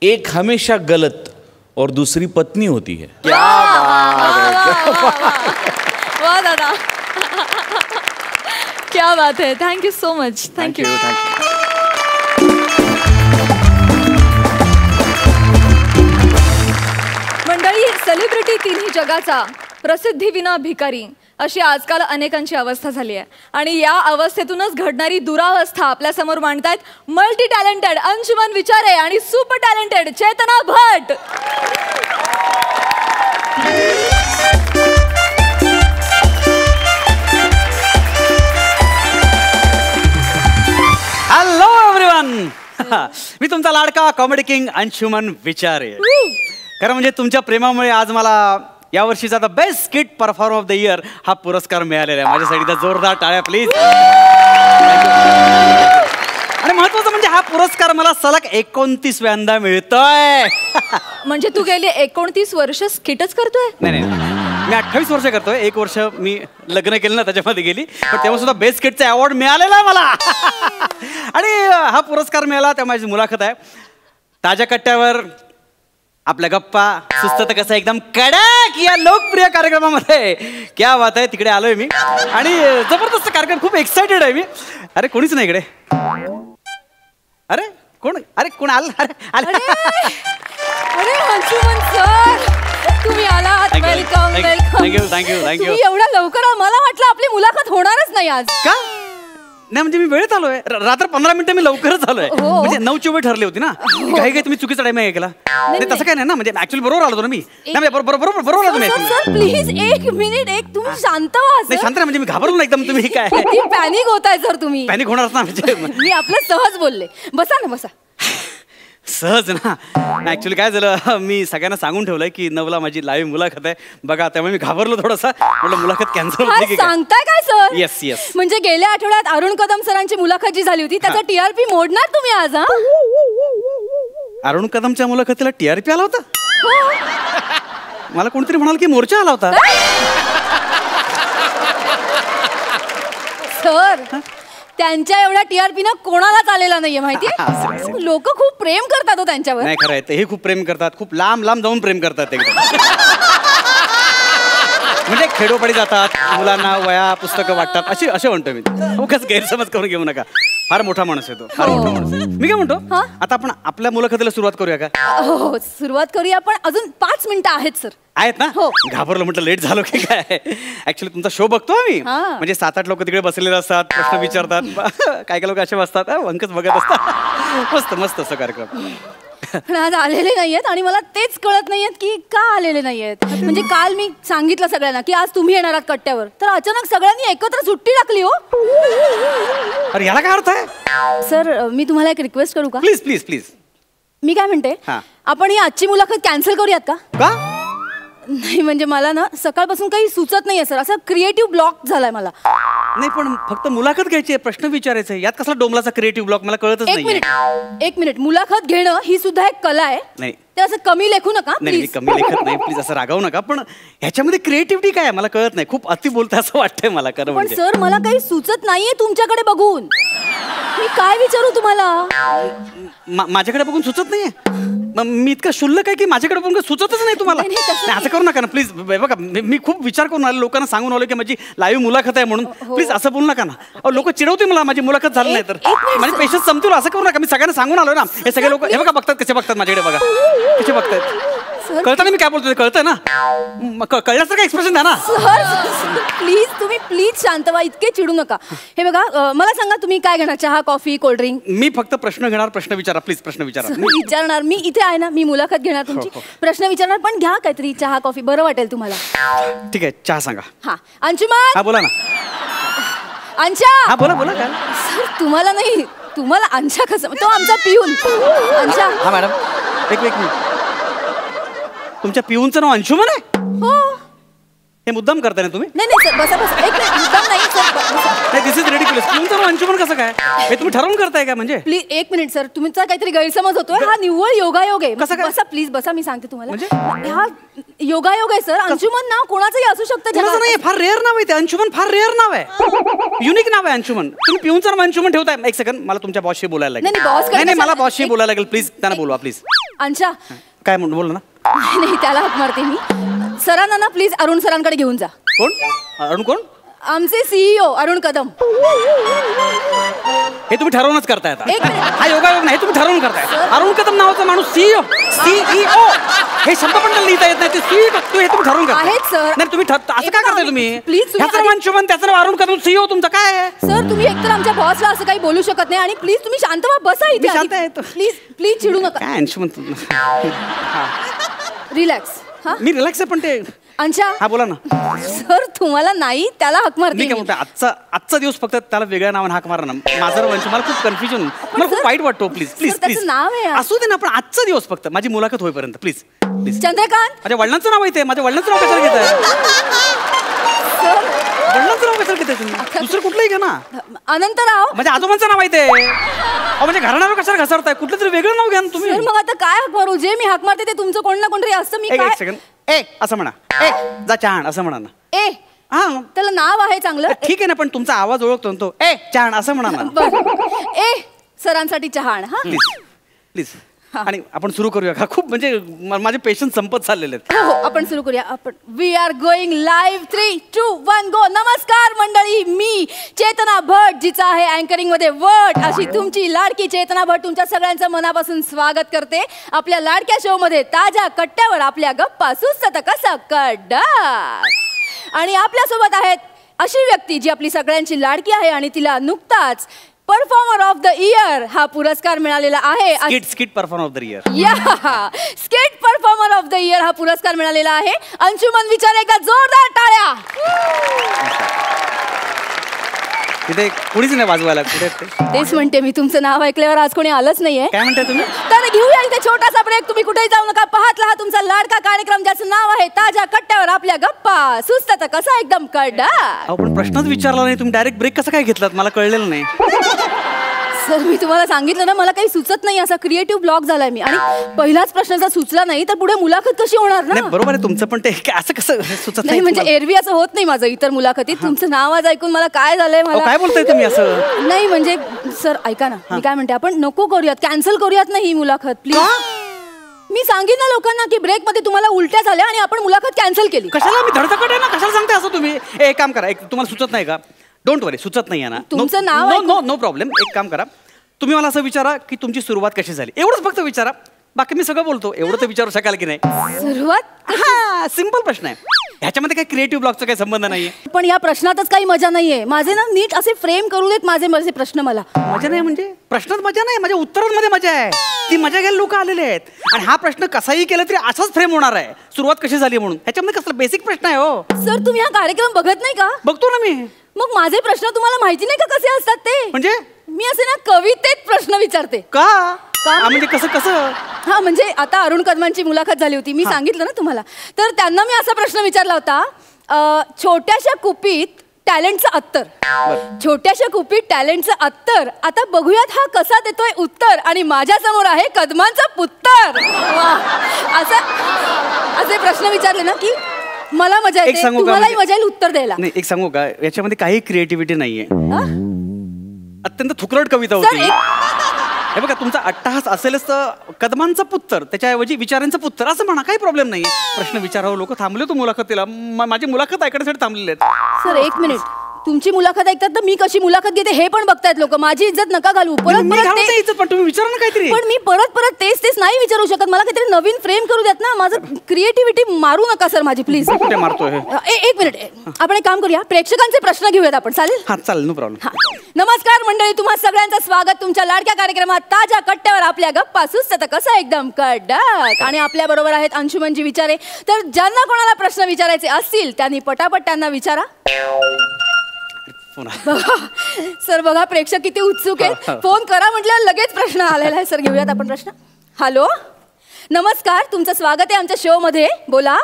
[SPEAKER 6] एक हमेशा गलत और दूसरी पत्नी होती है.
[SPEAKER 1] वा दादा, क्या बात है. Thank you so much. थँक्यू. मंडळी, सेलिब्रिटी तिन्ही जगाचा, प्रसिद्धीविना भिकारी, अशी आजकाल अनेकांची अवस्था झाली आहे. आणि या अवस्थेतूनच घडणारी दुरावस्था आपल्यासमोर मांडतायत मल्टी टॅलेंटेड अंशुमन विचारे आणि super talented Chetna Bhat.
[SPEAKER 7] Hello everyone. मी तुमचा लाडका कॉमेडी किंग अंशुमन विचारे. खरं म्हणजे तुमच्या प्रेमामुळे आज मला यावर्षीचा the best skit performer of the year हा पुरस्कार मिळालेला आहे. माझ्यासाठी जोरदार टाळ्या प्लीज. आणि महत्वाचं म्हणजे हा पुरस्कार मला सलग 29व्यांदा मिळतोय.
[SPEAKER 1] म्हणजे तू गेली 29 वर्ष स्किटच करतोय?
[SPEAKER 7] नाही, मी 28 वर्ष करतोय. 1 वर्ष मी लग्न केलं ना, त्याच्यामध्ये गेली, पण तेव्हा सुद्धा बेस्ट स्किटचा अवॉर्ड मिळालेला आहे मला. आणि हा पुरस्कार मिळाला तेव्हा माझी मुलाखत आहे. ताज्या कट्ट्यावर आपल्या गप्पा, सुस्त कसं एकदम कडक या लोकप्रिय कार्यक्रमामध्ये. क्या बात आहे. तिकडे आलोय मी आणि जबरदस्त कार्यक्रम, खूप एक्साइटेड आहे मी. अरे कोणीच नाही इकडे. अरे कोण आलं?
[SPEAKER 1] अरे अंशुमन सर, तुम्ही आलात. Welcome welcome.
[SPEAKER 7] थँक्यू.
[SPEAKER 1] एवढ्या लवकर मला वाटलं आपली मुलाखत होणारच नाही आज.
[SPEAKER 7] का नाही, म्हणजे मी वेळेत आलोय. रात्र 15 मिनिटं मी लवकरच आलोय. म्हणजे 9ची वेळ ठरली होती ना. काही तुम्ही चुकीचा टाइम आहे केला. तसं काय नाही ना, म्हणजे ऍक्च्युअली बरोबर आलो ना मी. नाही, बरोबर आलो मी.
[SPEAKER 1] सर प्लीज एक मिनिट, तुम्ही शांत व्हा.
[SPEAKER 7] नाही, शांत नाही, म्हणजे मी घाबरलो ना एकदम. तुम्ही काय
[SPEAKER 1] पॅनिक होताय सर तुम्ही?
[SPEAKER 7] पॅनिक होणारच ना. म्हणजे
[SPEAKER 1] मी आपलं सहज बोलले. बसा ना, बसा.
[SPEAKER 7] सहज ना. ऍक्च्युली काय झालं, मी सगळ्यांना सांगून ठेवलंय की 9ला माझी लाईव्ह मुलाखत आहे बघा. त्यामुळे मी घाबरलो थोडासा. म्हटलं मुलाखत कॅन्सल होती.
[SPEAKER 1] सांगताय काय सर?
[SPEAKER 7] येस.
[SPEAKER 1] म्हणजे गेल्या आठवड्यात अरुण कदम सरांची मुलाखत जी झाली होती त्याचा TRP मोडणार तुम्ही आज?
[SPEAKER 7] अरुण कदमच्या मुलाखतीला TRP आला होता? मला कोणतरी म्हणाल की मोर्चा आला होता.
[SPEAKER 1] सर त्यांच्या एवढ्या TRP ना कोणालाच आलेला नाहीये माहितीये. लोक खूप प्रेम करतात त्यांच्यावर.
[SPEAKER 7] नाही, खरं आहे. ते हे खूप प्रेम करतात, खूप लांब जाऊन प्रेम करतात एकदम. म्हणजे खेडोपाडी जातात, मुलांना वया पुस्तकं वाटतात, असे म्हणतो मी. उगाच गैरसमज करून घेऊ नका. फार मोठा माणूस आहे तो, फार मोठा माणूस आहे. मी काय म्हणतो, आता आपण आपल्या मुलाखतीला सुरुवात करूया का?
[SPEAKER 1] हो, सुरुवात करूया. पण अजून 5 मिनिटं आहेत सर.
[SPEAKER 7] आहेत ना? घाबरलो, म्हटलं लेट झालो की काय. ऍक्च्युली तुमचा शो बघतो आम्ही. म्हणजे 7-8 लोक तिकडे बसलेले असतात, प्रश्न विचारतात, काय लोक असे बसतात, वंकच बघत असतात. मस्त असं कार्यक्रम.
[SPEAKER 1] पण आज आलेले नाहीयेत आणि मला तेच कळत नाहीयेत की का आलेले नाहीयेत. म्हणजे काल मी सांगितलं सगळ्यांना की आज तुम्ही येणार आहात कट्ट्यावर, तर अचानक सगळ्यांनी एकत्र सुट्टी टाकली. हो,
[SPEAKER 7] अरे याला काय अर्थ आहे?
[SPEAKER 1] सर मी तुम्हाला एक रिक्वेस्ट करू का?
[SPEAKER 7] प्लीज.
[SPEAKER 1] मी काय म्हणते, आपण ही आजची मुलाखत कॅन्सल करूयात का? नाही म्हणजे मला ना सकाळपासून काही सुचत नाहीये सर, असा क्रिएटिव्ह ब्लॉक झालाय मला.
[SPEAKER 7] नाही पण फक्त मुलाखत घ्यायची आहे, प्रश्न विचारायचा आहे, यात कसला डोंबलाचा क्रिएटिव्ह ब्लॉक मला कळतच नाही.
[SPEAKER 1] एक मिनिट, मुलाखत घेणं ही सुद्धा एक कला आहे.
[SPEAKER 7] नाही
[SPEAKER 1] ते असं कमी लेखू नका
[SPEAKER 7] नाही,
[SPEAKER 1] प्लीज.
[SPEAKER 7] कमी लेखत नाही प्लीज, असं रागावू नका. पण ह्याच्यामध्ये क्रिएटिव्हिटी काय आहे मला कळत नाही. खूप अति बोलता असं वाटतंय मला खरं
[SPEAKER 1] पण
[SPEAKER 7] म्हणजे.
[SPEAKER 1] सर मला काही सुचत नाहीये तुमच्याकडे बघून. मी काय विचारू तुम्हाला?
[SPEAKER 7] माझ्याकडे बघून सुचत नाहीये? मी इतका शुल्लक आहे की माझ्याकडे बघून सुचतच नाही तुम्हाला?
[SPEAKER 1] नाही, तसं
[SPEAKER 7] नाही, असं करू नका ना प्लीज. बघा मी खूप विचार करून आलो, लोकांना सांगून आलो की माझी लाईव्ह मुलाखत आहे म्हणून. प्लीज असं बोलू नका ना. लोक चिडवते मला माझी मुलाखत झाली नाही तर. माझे पेशन्स संपतील, असं करू नका. मी सगळ्यांना सांगून आलो ना. हे सगळे लोक हे बघा बघतात, कसे बघतात माझ्याकडे, बघा कसे बघतात. कळतं ना मी काय बोलतोय? कळतंय ना? कळल्यासारखं एक्सप्रेशन द्या ना.
[SPEAKER 1] प्लीज तुम्ही प्लीज शांत व्हा, इतके चिडू नका. हे बघा मला सांगा तुम्ही काय घेणार, चहा, कॉफी, कोल्ड्रिंक?
[SPEAKER 7] मी फक्त प्रश्न घेणार. प्रश्न विचारा प्लीज, प्रश्न विचारा.
[SPEAKER 1] विचारणार मी इथे आहे ना, मी मुलाखत घेणार तुमची. प्रश्न विचारणार, पण घ्या काहीतरी चहा कॉफी, बरं वाटेल तुम्हाला.
[SPEAKER 7] ठीक आहे, चहा सांगा.
[SPEAKER 1] हा अंशुमन.
[SPEAKER 7] हा बोला ना.
[SPEAKER 1] अंशा.
[SPEAKER 7] हा बोला बोला. काय
[SPEAKER 1] सर तुम्हाला नाही, तुम्हाला अंशा कसं, तो आमचा पिऊन अंशा.
[SPEAKER 7] हा मॅडम एक मिनिट. तुमच्या पिऊनचं नाव अंशुमन आहे?
[SPEAKER 1] हो.
[SPEAKER 7] हे मुद्दाम करताय ना तुम्ही?
[SPEAKER 1] नाही नाही सर, बसा बसा. एक मिनिट, मुद्दाम नाही सर, बसा.
[SPEAKER 7] नाही, दिस इज रिडिक्युलस. पिऊनचं नाव अंशुमन कसं काय? हे तुम्ही ठरवून करताय का म्हणजे?
[SPEAKER 1] प्लीज एक मिनिट सर, तुमचा काहीतरी गैरसमज होतोय. हा निव्वळ योगायोग आहे.
[SPEAKER 7] कसं काय?
[SPEAKER 1] बसा प्लीज, बसा, मी सांगते तुम्हाला. हा योगायोग आहे सर. अंशुमन नाव कोणाचंही असू शकतं
[SPEAKER 7] कोणाचं
[SPEAKER 1] जगात.
[SPEAKER 7] नाही, फार रेअर नाव आहे ते. अंशुमन फार रेअर नाव आहे, युनिक नाव आहे अंशुमन. तुम्ही पिऊनचं नाव अंशुमन ठेवताय? एक सेकंड, मला तुमच्या बॉसशी बोलायला लागेल.
[SPEAKER 1] नाही, boss काय
[SPEAKER 7] नाही, मला
[SPEAKER 1] कशाला-
[SPEAKER 7] बॉसशी बोलायला लागेल प्लीज. त्यांना बोलवा प्लीज.
[SPEAKER 1] अंशा.
[SPEAKER 7] काय म्हणून बोल ना.
[SPEAKER 1] नाही त्याला हाक मारते मी. सरांना ना प्लीज अरुण सरांकडे घेऊन जा.
[SPEAKER 7] कोण? अरुण कोण?
[SPEAKER 1] आमचे सीईओ अरुण कदम.
[SPEAKER 7] हे तुम्ही ठरवूनच करताय आता.
[SPEAKER 1] एक मिनिट.
[SPEAKER 7] हा योगायोग नाही, हे तुम्ही ठरवून करताय. अरुण कदम नावाचा माणूस सीईओ हे शब्द पण लिहिता येत नाही. ते सीईओ हे तुम्ही ठरवून करताय.
[SPEAKER 1] आहेत सर.
[SPEAKER 7] नाही तुम्ही असं काय करताय तुम्ही?
[SPEAKER 1] प्लीज तुम्ही
[SPEAKER 7] ह्याचं नाव अंशुमन, त्याचं नाव अरुण कदम, सीईओ तुमचं काय आहे?
[SPEAKER 1] सर तुम्ही एकतर आमच्या बॉसला असं काही बोलू शकत नाही, आणि प्लीज तुम्ही शांत व्हा, बसा
[SPEAKER 7] मी शांत आहे.
[SPEAKER 1] इथे. प्लीज प्लीज चिडू नका.
[SPEAKER 7] काय अंशुमन
[SPEAKER 1] रिलॅक्स. हा
[SPEAKER 7] मी रिलॅक्स आहे पण ते.
[SPEAKER 1] अंशा.
[SPEAKER 7] हा बोला ना.
[SPEAKER 1] सर तुम्हाला नाही, त्याला हाक
[SPEAKER 7] मी
[SPEAKER 1] मारते
[SPEAKER 7] काय
[SPEAKER 1] मी.
[SPEAKER 7] म्हणतो, आजचा दिवस फक्त त्याला वेगळ्या नावाने हाक मारा ना. माझं वंश मला खूप कन्फ्युजन, मला खूप
[SPEAKER 1] सर-
[SPEAKER 7] वाईट वाटतो. प्लीज प्लीज
[SPEAKER 1] त्याचं
[SPEAKER 7] प्लीज
[SPEAKER 1] नाव आहे यार.
[SPEAKER 7] असू दे ना, पण आजचा दिवस फक्त माझी मुलाखत होईपर्यंत प्लीज प्लीज.
[SPEAKER 1] चंद्रकांत.
[SPEAKER 7] माझ्या वडिलांचं नाव येते. माझ्या वडिलांचं नाव कशाला घेताय?
[SPEAKER 1] सर
[SPEAKER 7] वडिलांचं नाव कशाला घेताय तुम्ही? दुसरं कुठलंही घ्या ना.
[SPEAKER 1] अनंतराव.
[SPEAKER 7] माझ्या आजोबांचं नाव येते. म्हणजे घराण्यावर कशाला घसरताय? कुठलं तरी वेगळं नाव घ्या ना तुम्ही.
[SPEAKER 1] सर मग आता काय हाक मारू? जे मी हाक मारते ते तुमचं कोण ना कोणतरी असतं. मी
[SPEAKER 7] एक
[SPEAKER 1] काय
[SPEAKER 7] सेकंड. ए असं म्हणा. ए जा चहाण असं म्हणा ना.
[SPEAKER 1] ए
[SPEAKER 7] हा
[SPEAKER 1] त्याला नाव आहे चांगलं.
[SPEAKER 7] ठीक आहे ना, पण तुमचा आवाज ओळखतो ना तो. ए चहाण असं म्हणा ना
[SPEAKER 1] बरं. ए सरांसाठी चहा आण. हा
[SPEAKER 7] प्लीज प्लीज. आणि आपण सुरू करूया का? खूप म्हणजे माझे पेशन्स संपत चाललेले आहेत.
[SPEAKER 1] हो हो आपण सुरू करूया. आपण वी आर गोइंग लाईव्ह. 3, 2, 1 गो. नमस्कार मंडळी, मी चेतना भट, जिचा आहे अँकरिंग मध्ये वट, अशी तुमची लाडकी चेतना भट तुमच्या सगळ्यांचं मनापासून स्वागत करते आपल्या लाडक्या शो मध्ये. ताज्या कट्ट्यावर आपल्या गप्पा सुस्त कसा कडक. आणि आपल्यासोबत आहेत अशी व्यक्ती जी आपली सगळ्यांची लाडकी आहे आणि तिला नुकताच परफॉर्मर ऑफ द इयर हा पुरस्कार मिळालेला आहे.
[SPEAKER 7] Skit performer of the year.
[SPEAKER 1] या skit performer of the year हा पुरस्कार मिळालेला आहे. अंशुमन विचार, एकदा जोरदार टाळ्या.
[SPEAKER 7] तिथे कोणीच नाही वाजवायला. कुठे
[SPEAKER 1] तेच म्हणते मी, तुमचं नाव ऐकल्यावर आज कोणी आलंच नाहीये.
[SPEAKER 7] काय म्हणताय तुम्ही?
[SPEAKER 1] तर घेऊया इथे छोटासा ब्रेक. तुम्ही कुठेही जाऊ नका, पाहत राहा तुमचा लाडका कार्यक्रम ज्याचं नाव आहे ताज्या कट्ट्यावर आपल्या गप्पा सुस्त कसा एकदम कडक.
[SPEAKER 7] अहो पण प्रश्नच विचारला नाही तुम्ही, डायरेक्ट ब्रेक कसं काय घेतलात? मला कळलेलं नाही.
[SPEAKER 1] सर मी तुम्हाला सांगितलं ना, मला काही सुचत नाही, असा क्रिएटिव्ह ब्लॉक झालाय मी. आणि पहिलाच प्रश्न जर सुचला नाही तर पुढे मुलाखत कशी होणार ना?
[SPEAKER 7] नाही बरोबर आहे तुमचं, पण ते असं कसं सुचत
[SPEAKER 1] नाही म्हणजे
[SPEAKER 7] तुम्हाला?
[SPEAKER 1] एरवी असं होत नाही माझं इतर मुलाखतीत. तुमचं नाव आज ऐकून मला काय झालंय,
[SPEAKER 7] अहो,
[SPEAKER 1] मला
[SPEAKER 7] काय बोलताय तुम्ही असं?
[SPEAKER 1] नाही म्हणजे सर ऐका ना, मी काय म्हणते, आपण नको करूयात, कॅन्सल करूयात ना ही मुलाखत प्लीज. मी सांगेन ना लोकांना की ब्रेक मध्ये तुम्हाला उलट्या झाल्या आणि आपण मुलाखत कॅन्सल केली.
[SPEAKER 7] कशाला? मी धडधकट आहे ना, कशाला सांगते असं तुम्ही? एक काम करा, एक तुम्हाला सुचत नाही का? डोंट वरी, सुचत नाही आहे ना.
[SPEAKER 1] तुमचं नाव
[SPEAKER 7] नो
[SPEAKER 1] ऐकून-
[SPEAKER 7] नो नो प्रॉब्लेम. एक काम करा, तुम्ही मला असं विचारा की तुमची सुरुवात कशी झाली, एवढंच फक्त विचारा. बाकी मी सगळं बोलतो. एवढं तर विचारू शकाल की नाही?
[SPEAKER 1] सुरुवात.
[SPEAKER 7] हा सिंपल प्रश्न आहे. ह्याच्यामध्ये काही क्रिएटिव्ह ब्लॉकचा काही संबंध नाहीये.
[SPEAKER 1] पण या प्रश्नातच काही मजा नाहीये. माझे ना नीट असे फ्रेम करू देत माझे माझे प्रश्न मला.
[SPEAKER 7] मजा नाही म्हणजे? प्रश्नात मजा नाही, माझ्या उत्तरांमध्ये मजा आहे. ती मजा घ्यायला लोक आलेले आहेत. आणि हा प्रश्न कसाही केला तरी असाच फ्रेम होणार आहे, सुरुवात कशी झाली म्हणून. ह्याच्यामध्ये कसला बेसिक प्रश्न आहे हो?
[SPEAKER 1] सर तुम्ही हा कार्यक्रम बघत नाही का?
[SPEAKER 7] बघतो ना मी.
[SPEAKER 1] मग माझे प्रश्न तुम्हाला माहिती नाही का कसे असतात ते?
[SPEAKER 7] म्हणजे
[SPEAKER 1] मी असे ना कवितेत प्रश्न विचारते.
[SPEAKER 7] का? म्हणजे कसं कसं
[SPEAKER 1] हा म्हणजे आता अरुण कदमांची मुलाखत झाली होती, मी सांगितलं ना तुम्हाला. तर त्यांना मी असा प्रश्न विचारला होता, छोट्याशा कुपीत टॅलेंटचं अत्तर, छोट्याशा कुपीत टॅलेंटचं अत्तर, आता बघूयात हा कसा देतोय उत्तर. आणि माझ्या समोर आहे कदमांचा पुत्तर. असे प्रश्न विचारले ना की मला मजा येते, तुम्हालाही मजा येईल उत्तर द्यायला.
[SPEAKER 7] नाही, एक सांगू का, याच्यामध्ये काही क्रिएटिव्हिटी नाहीये. अत्यंत थुकरट कविता होती. हे बघा, तुमचा अट्टहास असेलच तर कदमांचा पुत्र, त्याच्याऐवजी विचारांचं पुत्र असं म्हणा, काही प्रॉब्लेम नाही. प्रश्न विचारावं, लोक थांबले तो मुलाखतीला, माझी मुलाखत ऐकण्यासाठी थांबलेले आहेत.
[SPEAKER 1] सर एक मिनिट, तुमची मुलाखत ऐकतात तर मी कशी मुलाखत घेते हे पण बघतायत लोक. माझी इज्जत नका घालू.
[SPEAKER 7] पण तुम्ही विचारा ना काहीतरी.
[SPEAKER 1] पण मी परत तेच नाही विचारू शकत. मला काहीतरी नवीन फ्रेम करू देत ना. माझं क्रिएटिव्हिटी मारू नका सर माझी, प्लीज.
[SPEAKER 7] कुठे मारतोय?
[SPEAKER 1] एक मिनिट, आपण एक काम करूया, प्रेक्षकांचे प्रश्न घेऊयात आपण, चालेल?
[SPEAKER 7] हा चालेल, नो प्रॉब्लेम.
[SPEAKER 1] नमस्कार मंडळी, तुम्हा सगळ्यांचं स्वागत तुमच्या लाडक्या कार्यक्रमात ताज्या कट्ट्यावर. आपल्या गप्पा सुस्त कसं एकदम कडक. आणि आपल्या बरोबर आहेत अंशुमनजी विचारे. तर ज्यांना कोणाला प्रश्न विचारायचे असतील त्यांनी पटापट त्यांना विचारा. सर बघा, प्रेक्षक किती उत्सुक आहेत. फोन करा म्हटल्यावर लगेच प्रश्न आलेला आहे. सर घेऊयात आपण प्रश्न. हॅलो, नमस्कार, तुमचं स्वागत आहे आमच्या शो मध्ये, बोला.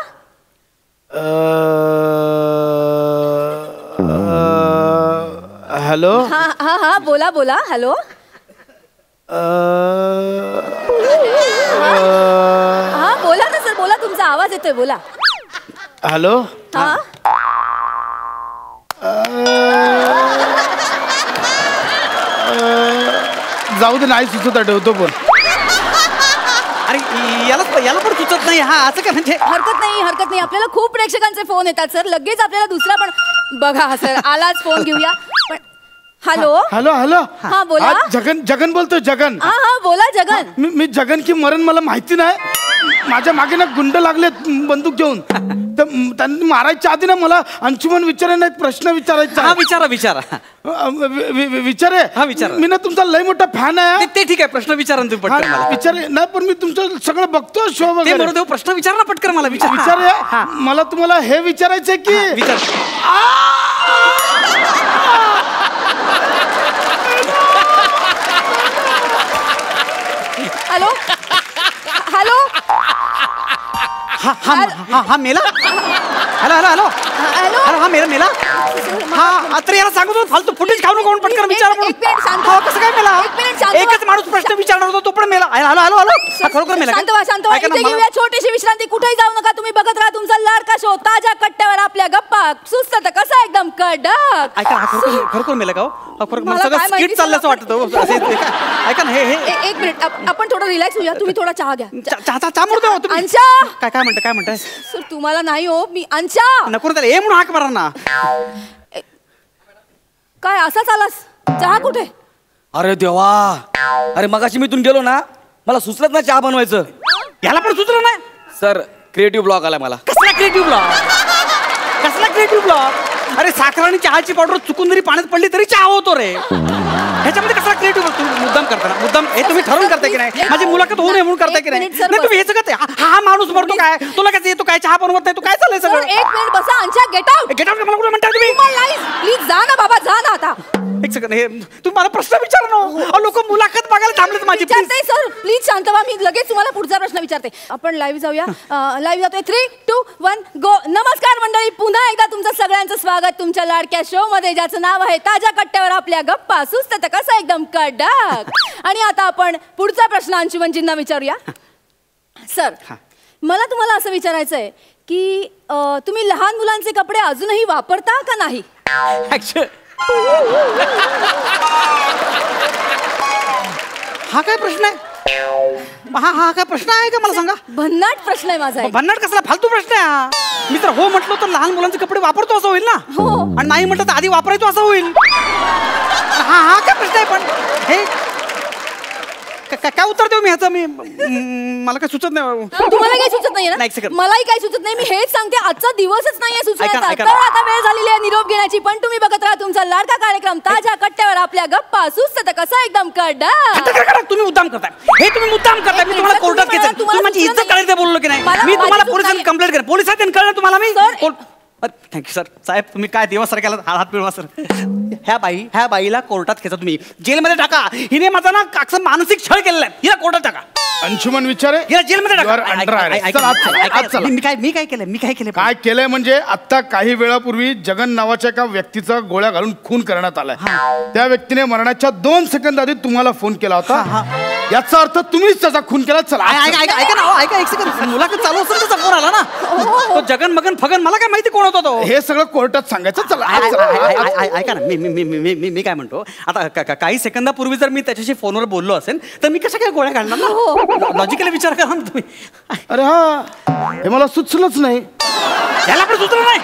[SPEAKER 4] हॅलो.
[SPEAKER 1] हा हा हा, बोला बोला. हॅलो. हा बोला ना सर, बोला, तुमचा आवाज येतोय, बोला.
[SPEAKER 4] हॅलो.
[SPEAKER 1] हा
[SPEAKER 4] जाऊ दे, नाही सुचत, ठेवतो पण.
[SPEAKER 7] अरे याला पण सुचत नाही. हा असं काय म्हणजे?
[SPEAKER 1] हरकत नाही. आपल्याला खूप प्रेक्षकांचे फोन येतात सर, लगेच आपल्याला दुसरा पण बघा. सर आलाच फोन, घेऊया. पण हॅलो.
[SPEAKER 4] हॅलो.
[SPEAKER 1] हा बोला.
[SPEAKER 4] जगन बोलतोय, जगन.
[SPEAKER 1] हा हा बोला जगन.
[SPEAKER 4] मी जगन की मरण मला माहिती नाही. माझ्या मागे ना गुंड लागले बंदूक घेऊन. तर त्यांनी मारायच्या आधी ना मला अंशुमन विचारायला एक प्रश्न विचारायचा.
[SPEAKER 7] हा विचारा.
[SPEAKER 4] विचारे.
[SPEAKER 7] हा विचारा.
[SPEAKER 4] मी ना तुमचा लय मोठा फॅन आहे.
[SPEAKER 7] ते ठीक आहे, प्रश्न विचारा तुम्ही पटकन मला.
[SPEAKER 4] विचारे ना, पण मी तुमचं सगळं बघतो शो वगैरे.
[SPEAKER 7] ते प्रश्न विचारा ना पटकन मला.
[SPEAKER 4] विचारे. मला तुम्हाला हे विचारायचंय की
[SPEAKER 7] विचार.
[SPEAKER 1] हॅलो. हॅलो.
[SPEAKER 7] हा मेला. हॅलो. हा मेला. हा तर याला सांगतो, फालतू फुटेज खाऊ नको, पटकन विचार. कसं काय मेला? एकच माणूस प्रश्न विचारणार होता, तो पण मेला. हॅलो. खरोखर मेला?
[SPEAKER 1] शांत व्हा. छोटीशी विश्रांती, कुठेही जाऊ नका. तुम्ही बघत राहा तुमचा लाडका शो ताज्या कट्ट्यावर. आपल्या गप्पा सुस्त कसा एकदम कडक.
[SPEAKER 7] ऐका, खरोखर मेला का? मला सगळं स्किट चालल्याचं वाटतं. ऐका ना, हे
[SPEAKER 1] एक मिनिट, आपण थोडं रिलॅक्स होऊया. तुम्ही थोडा चहा घ्या.
[SPEAKER 7] चहा म्हणतो.
[SPEAKER 1] अंशा.
[SPEAKER 7] काय म्हणताय?
[SPEAKER 1] सर तुम्हाला नाही हो, मी अंशा.
[SPEAKER 7] नको त्याला ए म्हणून हाक मारा ना.
[SPEAKER 1] काय असाच आलास? चहा कुठे?
[SPEAKER 8] अरे देवा, अरे मगाशी मी इथून गेलो ना, मला सुचलत ना चहा बनवायचं.
[SPEAKER 7] याला पण सुचलं नाही.
[SPEAKER 8] सर क्रिएटिव्ह ब्लॉक आला मला.
[SPEAKER 7] कसला क्रिएटिव्ह ब्लॉक? अरे साखर आणि चहाची पावडर चुकून जरी पाण्यात पडली तरी चहा होतो रे. ह्याच्यामध्ये कसला क्रिएटिव्ह ब्लॉक? तुम्ही मुद्दाम करता ना? हे तुम्ही ठरवून करताय की नाही? माझी मुलाखत होऊ नये म्हणून करताय की नाही? तुम्ही हे सगळं हा माणूस मरतो काय? तुला काय येतो काय? चहा बनवत नाही तू? काय चाललंय सगळं?
[SPEAKER 1] एक मिनिट बसा. अंशा गेट आउट.
[SPEAKER 7] मला कुठे म्हणताय तुम्ही?
[SPEAKER 1] प्लीज जा ना बाबा, जा ना आता.
[SPEAKER 7] एक सेकंड, हे तुम्ही मला प्रश्न विचार ना. लोक मुलाखत बघायला थांबलेत माझी.
[SPEAKER 1] सर प्लीज शांत व्हा, मी लगेच तुम्हाला पुढचा प्रश्न विचारते. आपण लाईव्ह जाऊया. लाईव्ह जातोय. 3, 2, 1 गो. नमस्कार मंडळी, पुन्हा एकदा तुमचं सगळ्यांचं स्वागत तुमच्या लाडक्या शो मध्ये, ज्याचं नाव आहे ताज्या कट्ट्यावर. आपल्या गप्पा सुस्त कसा एकदम कडक. आणि आता आपण पुढचा प्रश्न अंशुमनजींना विचारूया. सर मला तुम्हाला असं विचारायचंय की तुम्ही लहान मुलांचे कपडे अजूनही वापरता का नाही?
[SPEAKER 7] हा काय प्रश्न आहे? हा काय प्रश्न आहे का? मला सांगा.
[SPEAKER 1] भन्नाट प्रश्न आहे माझा.
[SPEAKER 7] भन्नाट कसला? फालतू प्रश्न आहे हा. मी तर हो म्हटलो तर लहान मुलांचे कपडे वापरतो असं होईल ना. आणि नाही म्हटलं तर आधी वापरायचो असं होईल. हा काय प्रश्न आहे? पण हे काय उत्तर देऊ मी ह्याचं? मला काय सुचत नाही.
[SPEAKER 1] तुम्हाला काही सुचत नाहीये ना? मलाही काही सुचत नाही. मी हेच सांगते, आजचा दिवसच नाहीये सुचण्याचा. तर आता वेळ झालेली आहे निरोप घेण्याची. पण तुम्ही बघत राहा तुमचा लाडका कार्यक्रम ताज्या कट्ट्यावर. आपल्या गप्पा सुस्त कसा एकदम कडक.
[SPEAKER 7] तुम्ही मुद्दाम करताय. हे तुम्ही मुद्दाम करताय. मी तुम्हाला कोर्टात केस, तुम्ही माझी इज्जत करायचं बोललो की नाही? मी तुम्हाला पोलिसांनी कंप्लेंट केली. पोलिसांनी कळलं तुम्हाला? मी थँक्यू सर. साहेब तुम्ही काय देवासारख्या हात पिळवा सर. ह्या बाईला कोर्टात खेचा, तुम्ही जेलमध्ये टाका. हिने माझा ना अक्षर मानसिक छळ केलेला आहे. हिला कोर्टात टाका.
[SPEAKER 4] अंशुमन विचारे
[SPEAKER 7] हिला जेलमध्ये
[SPEAKER 4] You are under arrest. चला, आत चला.
[SPEAKER 7] मी काय केलं
[SPEAKER 4] काय केलंय म्हणजे आता काही वेळापूर्वी जगन नावाच्या एका व्यक्तीचा गोळ्या घालून खून करण्यात आलाय. त्या व्यक्तीने मरणाच्या 2 सेकंद आधी तुम्हाला फोन केला होता. याचा अर्थ तुम्हीच त्याचा खून केला. चला
[SPEAKER 7] ऐका एक सेकंड. मुलाखत चालू असेल त्याचा फोन आला ना. तो जगन मगन फगन मला काय माहिती कोण होता तो.
[SPEAKER 4] हे सगळं कोर्टात सांगायचं. चला
[SPEAKER 7] ऐका ना, मी काय म्हणतो, आता काही सेकंदापूर्वी जर मी त्याच्याशी फोनवर बोललो असेल तर मी कशा काय गोळ्या घालणार ना. लॉजिकली विचार करा ना तुम्ही.
[SPEAKER 4] अरे हा, हे मला सुचलंच नाही.
[SPEAKER 7] याला पण सुचलं नाही.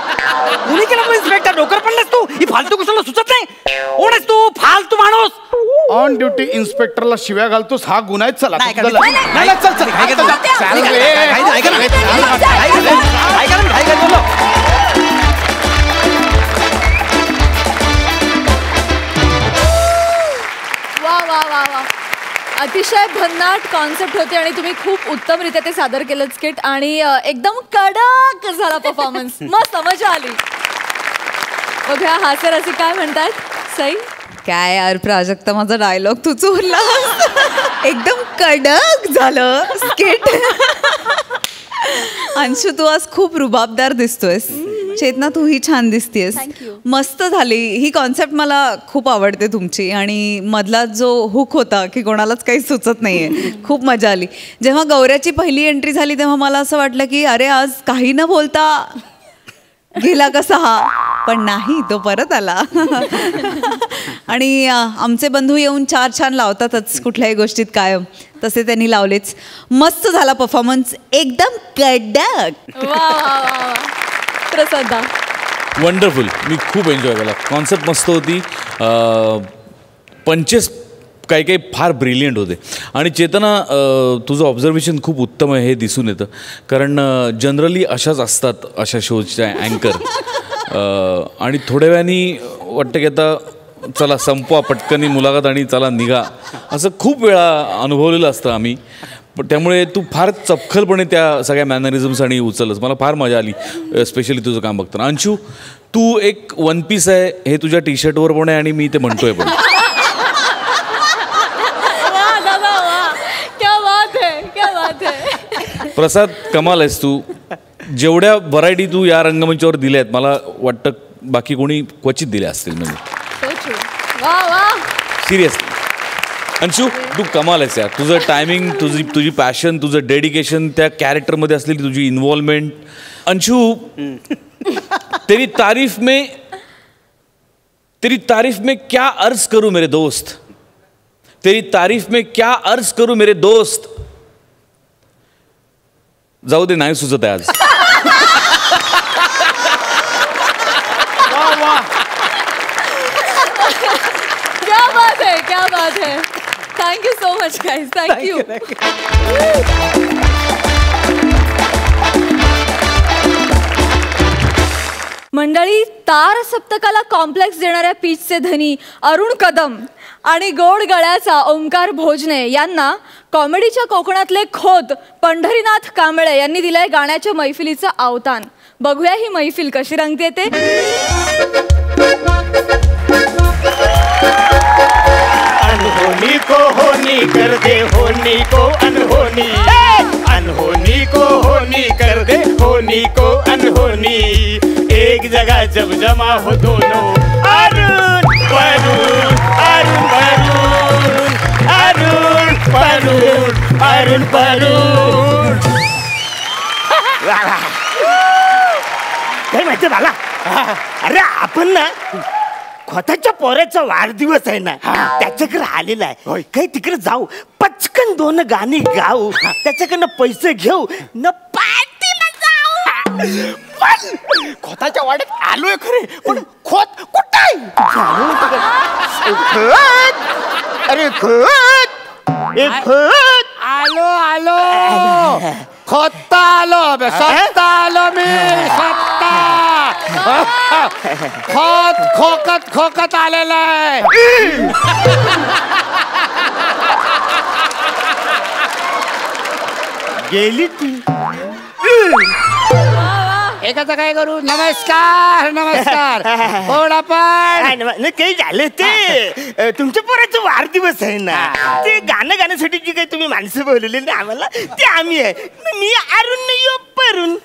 [SPEAKER 7] कुणी केलं इन्स्पेक्टर? डोकर पडलास तू. ही फालतू कुशाला सुचत नाही. कोण आहेस तू? फालतू माणूस.
[SPEAKER 4] ऑन ड्युटी इन्स्पेक्टरला शिव्या घालतोस हा गुन्हा आहे. चला
[SPEAKER 7] नाही,
[SPEAKER 4] चल चल.
[SPEAKER 1] वा वा वा वा, अतिशय भन्नाट कॉन्सेप्ट होते आणि तुम्ही खूप उत्तमरित्या ते सादर केलं स्किट आणि एकदम कडक झाला परफॉर्मन्स. मस्त मजा आली. बघूया हास्य रसिक काय म्हणतात. सई
[SPEAKER 5] काय यार प्राजक्ता, माझा डायलॉग तू चोरला. एकदम कडक झालं स्किट. अंशू तू आज खूप रुबाबदार दिसतोयस. चेतना तूही छान दिसतेस. मस्त झाली ही कॉन्सेप्ट. मला खूप आवडते तुमची. आणि मधला जो हुक होता की कोणालाच काही सुचत नाहीये, खूप मजा आली. जेव्हा गौऱ्याची पहिली एंट्री झाली तेव्हा मला असं वाटलं की अरे आज काही न बोलता गेला कसा हा, पण नाही, तो परत आला. आणि आमचे बंधू येऊन चार छान लावतातच कुठल्याही गोष्टीत कायम, तसे त्यांनी लावलेच. मस्त झाला परफॉर्मन्स, एकदम कडक.
[SPEAKER 1] वा वा वा. प्रसादा
[SPEAKER 6] वंडरफुल. मी खूप एन्जॉय केला. कॉन्सेप्ट मस्त होती. पंचेस काही काही फार ब्रिलियंट होते. आणि चेतना तुझं ऑब्झर्वेशन खूप उत्तम आहे हे दिसून येतं. कारण जनरली अशाच असतात अशा शोजच्या अँकर. आणि थोड्या वेळाने वाटतं की आता चला संपवा पटकनी मुलाखत आणि चला निघा, असं खूप वेळा अनुभवलेलं असतं आम्ही. पण त्यामुळे तू फार चपखलपणे त्या सगळ्या मॅनरिझम्स आणि उचललंस. मला फार मजा आली स्पेशली तुझं काम बघताना. अंशू तू एक वन पीस आहे हे तुझ्या टी शर्टवर पण आहे आणि मी ते म्हणतोय पण. प्रसाद कमाल आहेस तू. जेवढ्या व्हरायटी तू या रंगमंचावर दिल्या आहेत मला वाटतं बाकी कोणी क्वचित दिल्या असतील. म्हणजे सिरियस अंशू तू कमाल आहेस यार. तुझं टायमिंग, तुझी पॅशन, तुझं डेडिकेशन, त्या कॅरेक्टरमध्ये असलेली तुझी इन्व्हॉल्वमेंट. अंशू तेरी तारीफ में क्या अर्ज करूं मेरे दोस्त, तेरी तारीफ में क्या अर्ज करूं मेरे दोस्त. जाऊ दे, नाही सुचत आहे आज.
[SPEAKER 1] क्या बात है, क्या बात है. Thank you so much guys. Thank you. मंडळी, तार सप्तकाला कॉम्प्लेक्स देणाऱ्या पीचचे धनी अरुण कदम आणि गोड गळ्याचा ओंकार भोजने यांना कॉमेडीच्या कोकणातले खोत पंढरीनाथ कांबळे यांनी दिलंय गाण्याच्या मैफिलीचं अवतान. बघूया ही मैफिल कशी रंगते ते.
[SPEAKER 2] अनहोनी को होनी कर दे, होनी को अनहोनी, अनहोनी को होनी कर दे, होनी को अनहोनी. एक जगह जब जमा हो दोनों, अरुण वरुण, अरुण वरुण, अरुण वरुण, अरुण वरुण. काय माहिती मला, अरे आपण ना खोताच्या पोऱ्याचा वाढदिवस आहे ना, त्याच्याकडे आलेला आहे. काही तिकडे जाऊ, पचकन 2 गाणी गाऊ, त्याच्याकडनं पैसे घेऊ न पार्टीला जाऊ. पण खोताच्या वाड्यात आलोय खरे, पण खोत कुठे? अरे खोत, एक खोत. आलो आलो, खोता आलो, स्वतः आलो मी, स्वतः. खोत खोकत खोकत आलेला आहे. गेली ती.
[SPEAKER 9] एकाचं काय करू? नमस्कार नमस्कार. कोण आपण?
[SPEAKER 10] काही झालं ते तुमच्या पोराचा वाढदिवस आहे ना, ते गाणं गाण्यासाठी जी काही तुम्ही माणसं बोलवली ना आम्हाला, ते आम्ही आहे. मी अरुण नाही परून.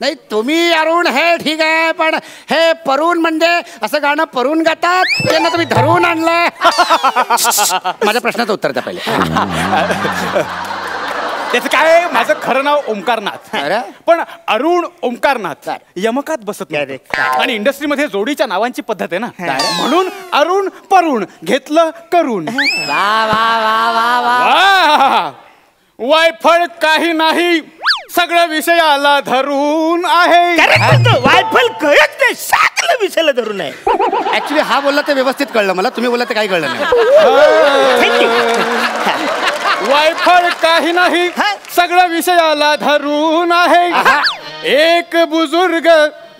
[SPEAKER 9] नाही तुम्ही अरुण हे ठीक आहे, पण हे परून म्हणजे असं गाणं परून गातात, त्यांना तुम्ही धरून आणलंय. माझ्या प्रश्नाचं उत्तर द्या पहिले.
[SPEAKER 7] त्याचं काय, माझं खरं नाव ओंकारनाथ, पण अरुण ओंकारनाथ यमकात बसत नाही. आणि इंडस्ट्रीमध्ये जोडीच्या नावांची पद्धत आहे ना, म्हणून अरुण परुण घेतलं करून.
[SPEAKER 9] वा वा वा वा वा.
[SPEAKER 7] वायफळ काही नाही, सगळं विषयाला धरून आहे.
[SPEAKER 10] वायफल कळत नाही, सगळं विषयाला धरून आहे.
[SPEAKER 9] ऍक्च्युली हा बोलला ते व्यवस्थित कळलं मला, तुम्ही बोलला ते काही कळलं नाही.
[SPEAKER 7] वायफळ काही नाही, सगळं विषयाला धरून आहे. एक बुजुर्ग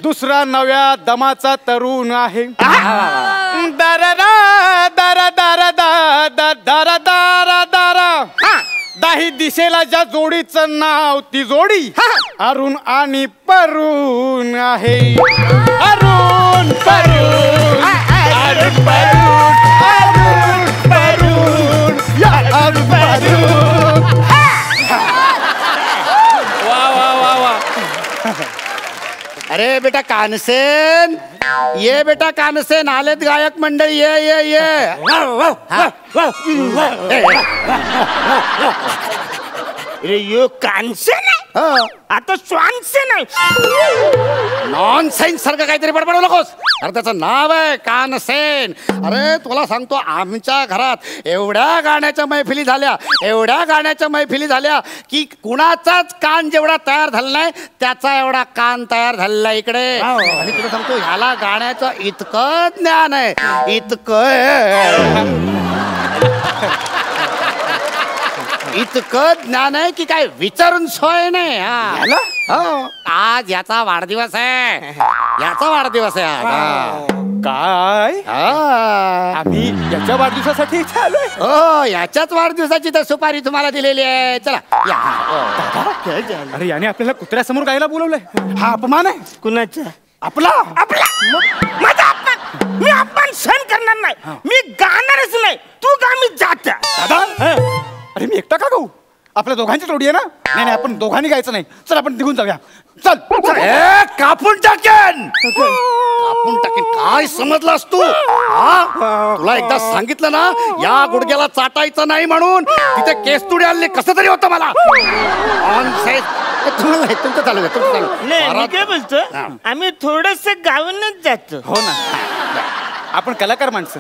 [SPEAKER 7] दुसरा नव्या दमाचा तरुण आहे. दारा दारा दारा दारा दारा दारा दारा, दाही दिशेला ज्या जोडीचं नाव ती जोडी अरुण आणि परुण आहे. अरुण परुण अरुण परुण अरुण परुण अरुण परुण. वा वा वा वा.
[SPEAKER 9] अरे बेटा कानसेन, ये बेटा कानसेन, आलेत गायक मंडळी, ये ये ये.
[SPEAKER 10] अरे यो कानसेन आहे, आता श्वानसेन आहे.
[SPEAKER 9] नॉन सेन्स सारखं काहीतरी बडबडू नकोस. अरे त्याचं नाव आहे कानसेन. अरे तुला सांगतो, आमच्या घरात एवढ्या गाण्याच्या मैफिली झाल्या, एवढ्या गाण्याच्या मैफिली झाल्या की कुणाचाच कान जेवढा तयार झाला नाही त्याचा एवढा कान तयार झालेला इकडे. आणि तुला सांगतो, ह्याला गाण्याचं इतकं ज्ञान आहे, इतकं ज्ञान आहे की काय विचारून सोय नाही. आज याचा वाढदिवस आहे, याचा वाढदिवस आहे आज.
[SPEAKER 7] काय आम्ही याच्या वाढदिवसासाठी इथे आलोय?
[SPEAKER 9] हो, याच्याच वाढदिवसाची तर सुपारी तुम्हाला दिलेली आहे. चला या.
[SPEAKER 7] अरे याने आपल्याला कुत्र्यासमोर गायला बोलवलंय, हा अपमान आहे.
[SPEAKER 10] कुणाचा?
[SPEAKER 7] आपला.
[SPEAKER 10] आपला माझा अपमान? मी अपमान सहन करणार नाही, मी गाणारच नाही. तू गा, मी जात.
[SPEAKER 7] दादा, अरे मी एकटा का गाऊ? आपल्या दोघांची जोडी आहे ना. नाही नाही, आपण दोघांनी गायचं नाही. चल आपण निघून जाऊया. चल.
[SPEAKER 9] कापून टाकेन, कापून टाकेन. काय समजलास तू? तुला एकदा सांगितलं ना, या गुडघ्याला चाटायचं नाही म्हणून. तिथे केस तुडे आले कसं तरी होतं मला. तुमचं चालू आहे, तुमचं चालू.
[SPEAKER 10] नाही, मी काय बोलतो, आम्ही थोडस गावूनच जातो.
[SPEAKER 7] हो ना, आपण कलाकार माणसं,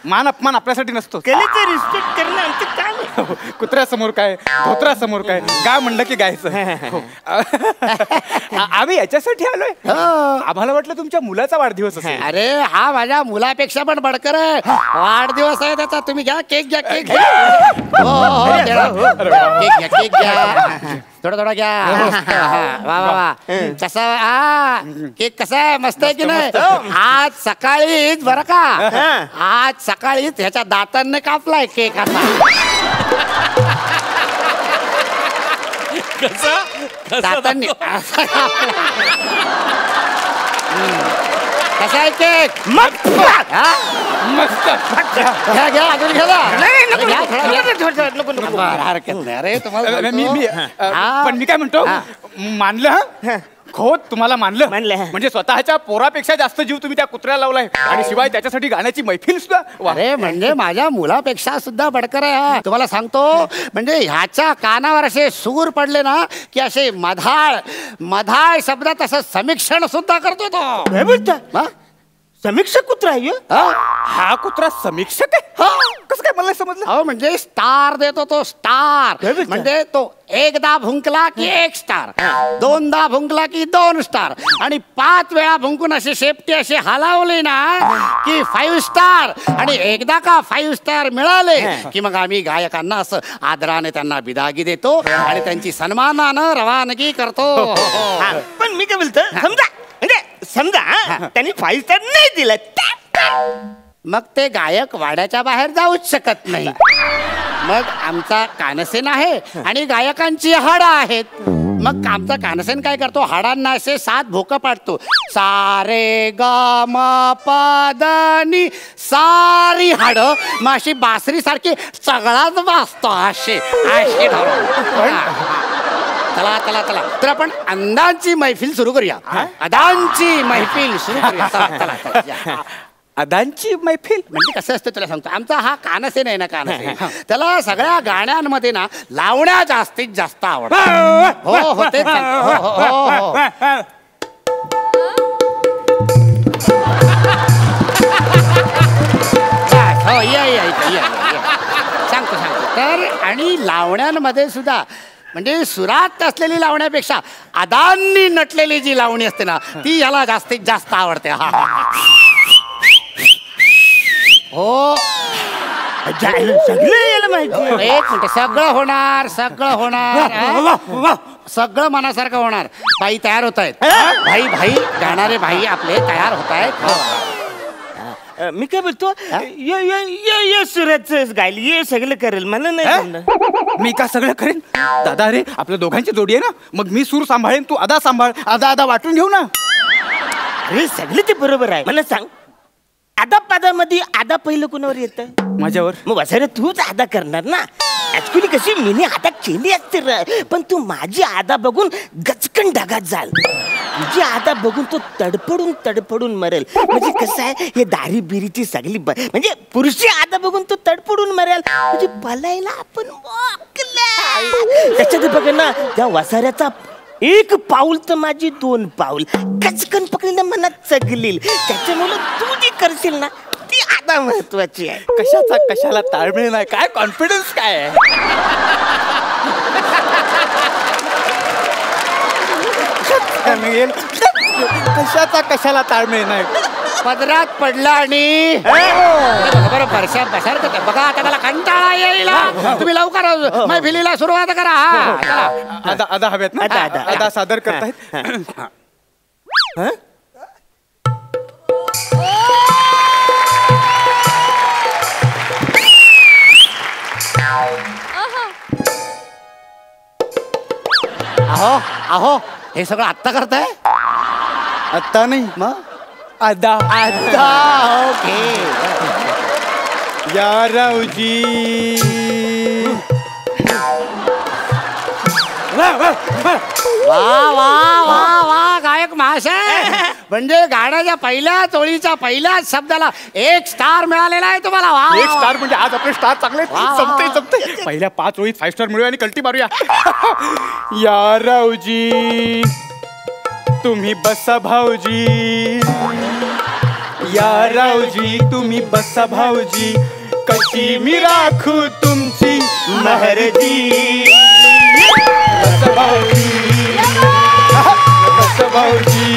[SPEAKER 7] मान अपमान आपल्यासाठी नसतो.
[SPEAKER 10] कलेचं रिस्पेक्ट करणं आमचं काम आहे.
[SPEAKER 7] कुत्र्यासमोर काय, धोत्रासमोर काय, गा म्हणलं की गायचं. आम्ही याच्यासाठी आलोय. आम्हाला वाटलं तुमच्या मुलाचा वाढदिवस असेल.
[SPEAKER 9] अरे हा माझ्या मुलापेक्षा पण बडकर आहे. वाढदिवस आहे त्याचा. तुम्ही घ्या केक, घ्या केक घ्या. केक घ्या, केक घ्या, थोडा थोडा घ्या. वा वा वा. कसा केक कसा आहे? मस्त आहे की नाही? आज सकाळीच बरं का, आज सकाळीच ह्याच्या दातांनी कापलाय केक. आता दातांनी कसा आहे केक?
[SPEAKER 10] मस्त.
[SPEAKER 9] घ्या घ्या, अजून घ्या.
[SPEAKER 10] हरकत
[SPEAKER 9] नाही. अरे तुम्हाला
[SPEAKER 7] पण मी काय म्हणतो, मानलं खोत तुम्हाला मानलं म्हणजे स्वतःच्या पोरापेक्षा जास्त जीव तुम्ही त्या कुत्र्याला लावलाय. आणि शिवाय त्याच्यासाठी गाण्याची मैफिल सुद्धा.
[SPEAKER 9] अरे म्हणजे माझ्या मुलापेक्षा सुद्धा बडकर आहे. तुम्हाला सांगतो, म्हणजे ह्याच्या कानावर असे सूर पडले ना की असे मधाळ मधाळ शब्दात असं समीक्षण सुद्धा करतो तो.
[SPEAKER 10] काय बोलता? समीक्षक कुत्रा आहे?
[SPEAKER 7] हा कुत्रा समीक्षक आहे? कसं काय, मला समजलं.
[SPEAKER 9] हो, म्हणजे स्टार देतो तो, स्टार. म्हणजे तो एकदा भुंकला की 1 स्टार, दोनदा भुंकला की 2 स्टार, आणि 5 वेळा भुंकून असे शेपटी असे हलावले ना की 5 स्टार. आणि एकदा का 5 स्टार मिळाले की मग आम्ही गायकांना असं आदराने त्यांना बिदागी देतो आणि त्यांची सन्मानानं रवानगी करतो.
[SPEAKER 10] पण मी काय बोलतो, समजा म्हणजे समजा त्यांनी 5 स्टार नाही दिलं,
[SPEAKER 9] मग ते गायक वाड्याच्या बाहेर जाऊच शकत नाही. मग आमचा कानसेन आहे आणि गायकांची हाडं आहेत. मग आमचा कानसेन काय करतो, हाडांना असे 7 भोकं पाडतो. सा रे ग म प द नि, सारी हाड मग अशी बासरी सारखी सगळाच वाजतो असे असे चला चला चला. तर आपण अंदांची मैफिल सुरू करूया. अदांची मैफिल सुरू करूया. चला चला चला.
[SPEAKER 10] अदांची मैफिल
[SPEAKER 9] म्हणजे कसं असतं तुला सांगतो, आमचा हा कानसेन आहे ना, कानसेन त्याला सगळ्या गाण्यांमध्ये ना लावण्या जास्तीत जास्त आवडतात. हो हो तेच हो हो हो हो या सांगतो सांगतो. तर आणि लावण्यांमध्ये सुद्धा म्हणजे सुरात असलेली लावण्यापेक्षा अदांनी नटलेली जी लावणी असते ना ती याला जास्तीत जास्त आवडते. हा हो
[SPEAKER 10] सगळं याला माहिती.
[SPEAKER 9] एक मिनिट, सगळं होणार सगळं होणार सगळं मनासारखं होणार. बाई तयार होत आहेत. भाई गाणारे भाई आपले तयार होत आहेत.
[SPEAKER 10] मी काय बोलतो, ये सुरतच गाईल, ये सगळं करेल, मला नाही जमणार.
[SPEAKER 7] मी का सगळं करेन दादा? अरे आपल्या दोघांची जोडी आहे ना, मग मी सूर सांभाळेन, तू अदा सांभाळ, अदा वाटून घेऊ ना.
[SPEAKER 10] अरे सगळं ते बरोबर आहे. मला सांग, आदा पादामध्ये आदा पहिलं कुणावर येतं?
[SPEAKER 7] माझ्यावर.
[SPEAKER 10] मग वसारे तूच आदा करणार ना. ऍक्च्युली कशी मीने आदा केली असते रे, पण तू माझी आदा बघून गचकन ढगात जाल. तुझी आदा बघून तो तडफडून मरेल. म्हणजे कसं आहे, हे दारी बिरीची सगळी म्हणजे पुरुषी आदा बघून तो तडफडून मरेल. म्हणजे पलायला आपण त्याच्यात बघ ना, त्या वसाऱ्याचा 1 पाऊल तर माझी 2 पाऊल कचकन पकडली ना मनात चगलील. त्याच्यामुळे तू जी करशील ना ती आदा महत्वाची आहे.
[SPEAKER 7] कशाला ताळमेळ नाही, काय कॉन्फिडन्स काय आहे. कशाला ताळमेळ नाही.
[SPEAKER 9] पदरात पडला आणि बरोबर बघा आता त्याला कंटाळा येईल. तुम्ही लवकर मैफिलीला सुरुवात करा.
[SPEAKER 7] अदा हव्यात ना, अदा सादर करतायत.
[SPEAKER 9] अहो अहो हे सगळं आत्ता करताय?
[SPEAKER 7] आत्ता नाही मग अदा.
[SPEAKER 9] ओके.
[SPEAKER 7] या रावजी
[SPEAKER 9] वा वा वा वा गायक महाशय. म्हणजे गाण्याच्या पहिल्याच ओळीच्या पहिल्याच शब्दाला 1 स्टार मिळालेला आहे तुम्हाला. वा
[SPEAKER 7] 1 स्टार म्हणजे आज आपले स्टार चांगले जमते. पहिल्या 5 ओळीत 5 स्टार मिळूया आणि कल्टी मारूया. या रावजी तुम्ही बसा भाऊजी, या रावजी तुम्ही बसा भाऊजी, कशी मी राखू तुमची महरजी. बसा भाऊजी, बसा भाऊजी,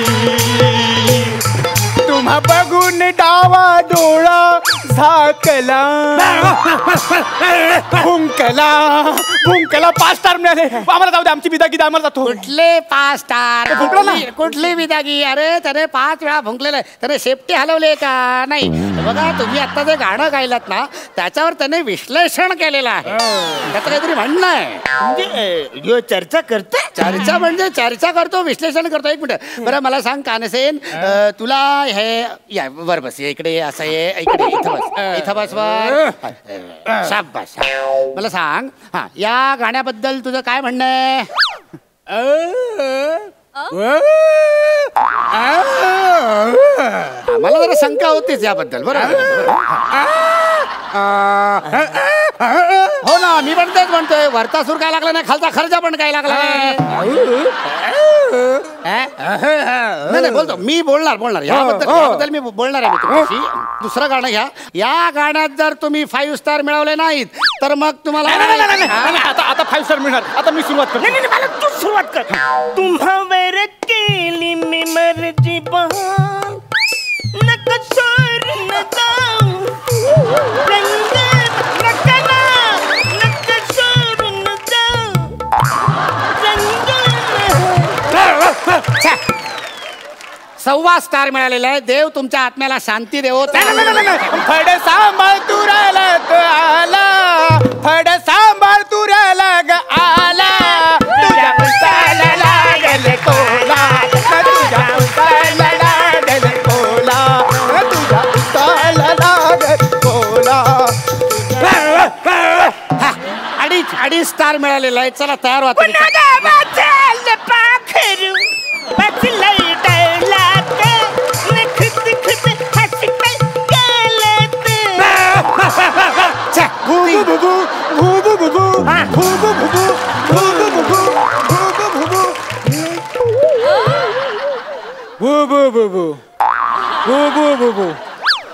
[SPEAKER 7] तुम्हा बघून डावा डोळा झाकला, भुंकला 5 स्टार मिळाले. आम्हाला जाऊ दे, आमची बिदागी आम्हाला जातो.
[SPEAKER 9] कुठले 5 स्टार? कुठली बिदागी? अरे त्याने 5 वेळा भुंकलेलं आहे. त्याने शेपटी हलवले का नाही? बघा तुम्ही आता जे गाणं गायलात ना त्याच्यावर त्याने विश्लेषण केलेलं आहे. त्याचं काहीतरी म्हणणं आहे.
[SPEAKER 10] म्हणजे चर्चा करतो.
[SPEAKER 9] चर्चा म्हणजे चर्चा करतो, विश्लेषण करतो. 1 मिनिट बरं मला सांग कानसेन, तुला हे या वर बस, इकडे असं ये, इकडे इथं बस वर. शाबास. मला सांग, हा या गाण्याबद्दल तुझं काय म्हणणं आहे? मला जरा शंका होतीच याबद्दल. बरोबर हो ना, मी पण तेच म्हणतोय. वरचा सूर काय लागला नाही, खालचा खर्च पण काय लागला नाही. बोलतो मी, बोलणार याबद्दल मी बोलणार आहे तुमच्याशी. दुसरं गाणं घ्या. या गाण्यात जर तुम्ही 5 स्टार मिळवले नाहीत तर मग तुम्हाला
[SPEAKER 7] आता 5 स्टार मिळणार. आता मी सुरुवात करतो.
[SPEAKER 10] नाही मला तू सुरुवात कर. तुम्हा वर केली मी मर्जी बहाल, नका सोडून जाऊ रंग नका सोडून जाऊ रंग.
[SPEAKER 9] 1.25 स्टार मिळालेला आहे. देव तुमच्या आत्म्याला शांती देवो.
[SPEAKER 7] फड सांभाळ तुराला आला, फड सांभाळ तुराला आला, तुझ्या
[SPEAKER 9] 3 स्टार मिळालेला आहे. चला तयार व्हा तुम्ही.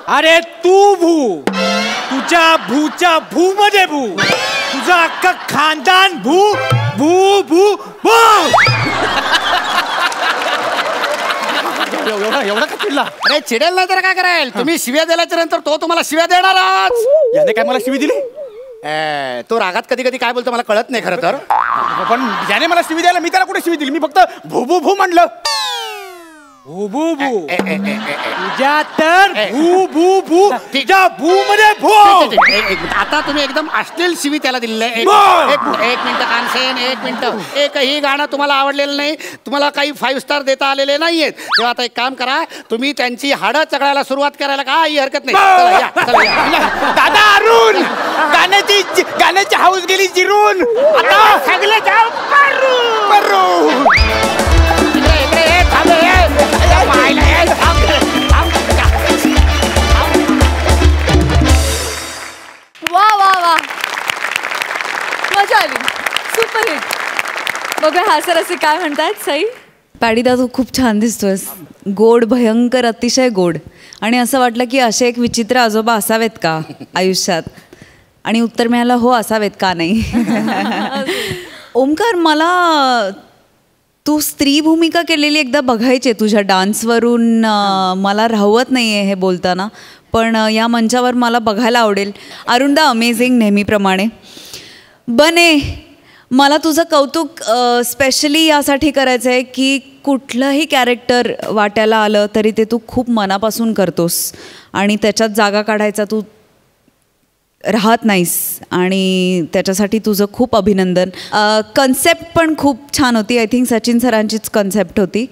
[SPEAKER 11] अरे तू भू, तुझ्या भूच्या भू मध्ये भू, तुझं अख्खं खानदान भू भू भू भू.
[SPEAKER 9] एवढं का चिडला? अरे चिडेल नाही तर काय करायला? तुम्ही शिव्या दिल्याच्या नंतर तो तुम्हाला शिव्या देणारच.
[SPEAKER 11] याने काय मला शिवी दिली?
[SPEAKER 9] तो रागात कधी कधी काय बोलतो मला कळत नाही खरं तर.
[SPEAKER 11] पण याने मला शिवी द्यायला मी त्याला कुठे शिवी दिली? मी फक्त भू भू भू म्हणलं. भू भू भू तुझ्या तर भू भू भू तुझ्या भू मध्ये भू.
[SPEAKER 9] आता तुम्ही एकदम अश्लील शिवी त्याला दिलेलं आहे. एक मिनिट कानसेन, एक मिनिट. एकही गाणं तुम्हाला आवडलेलं नाही, तुम्हाला काही 5 स्टार देता आलेले नाहीयेत. तेव्हा आता एक काम करा, तुम्ही त्यांची हाडं चघळायला सुरुवात करायला काही हरकत नाही. चला या, चला या.
[SPEAKER 11] दादा अरुण, गाण्याची हाऊस गेली जिरून. आता सगळे जाऊ परू.
[SPEAKER 1] वा वा वा, मजा आली. Super hit. बघूया हास्यरसिक काय म्हणतायत. सई
[SPEAKER 5] पॅडीदा तू खूप छान दिसतोयस. गोड, भयंकर, अतिशय गोड. आणि असं वाटलं की असे एक विचित्र आजोबा असावेत का आयुष्यात? आणि उत्तर मिळालं हो, असावेत का नाही. ओमकार, मला तू स्त्री भूमिका केलेली एकदा बघायची तुझ्या डान्सवरून. मला राहवत नाही आहे हे बोलताना, पण या मंचावर मला बघायला आवडेल. अरुणदा अमेझिंग नेहमीप्रमाणे. बने, मला तुझं कौतुक स्पेशली यासाठी करायचं आहे की कुठलंही कॅरेक्टर वाट्याला आलं तरी ते तू खूप मनापासून करतोस आणि त्याच्यात जागा काढायचा तू राहत नाहीस, आणि त्याच्यासाठी तुझं खूप अभिनंदन. कन्सेप्ट पण खूप छान होती. आय थिंक सचिन सरांचीच कन्सेप्ट होती.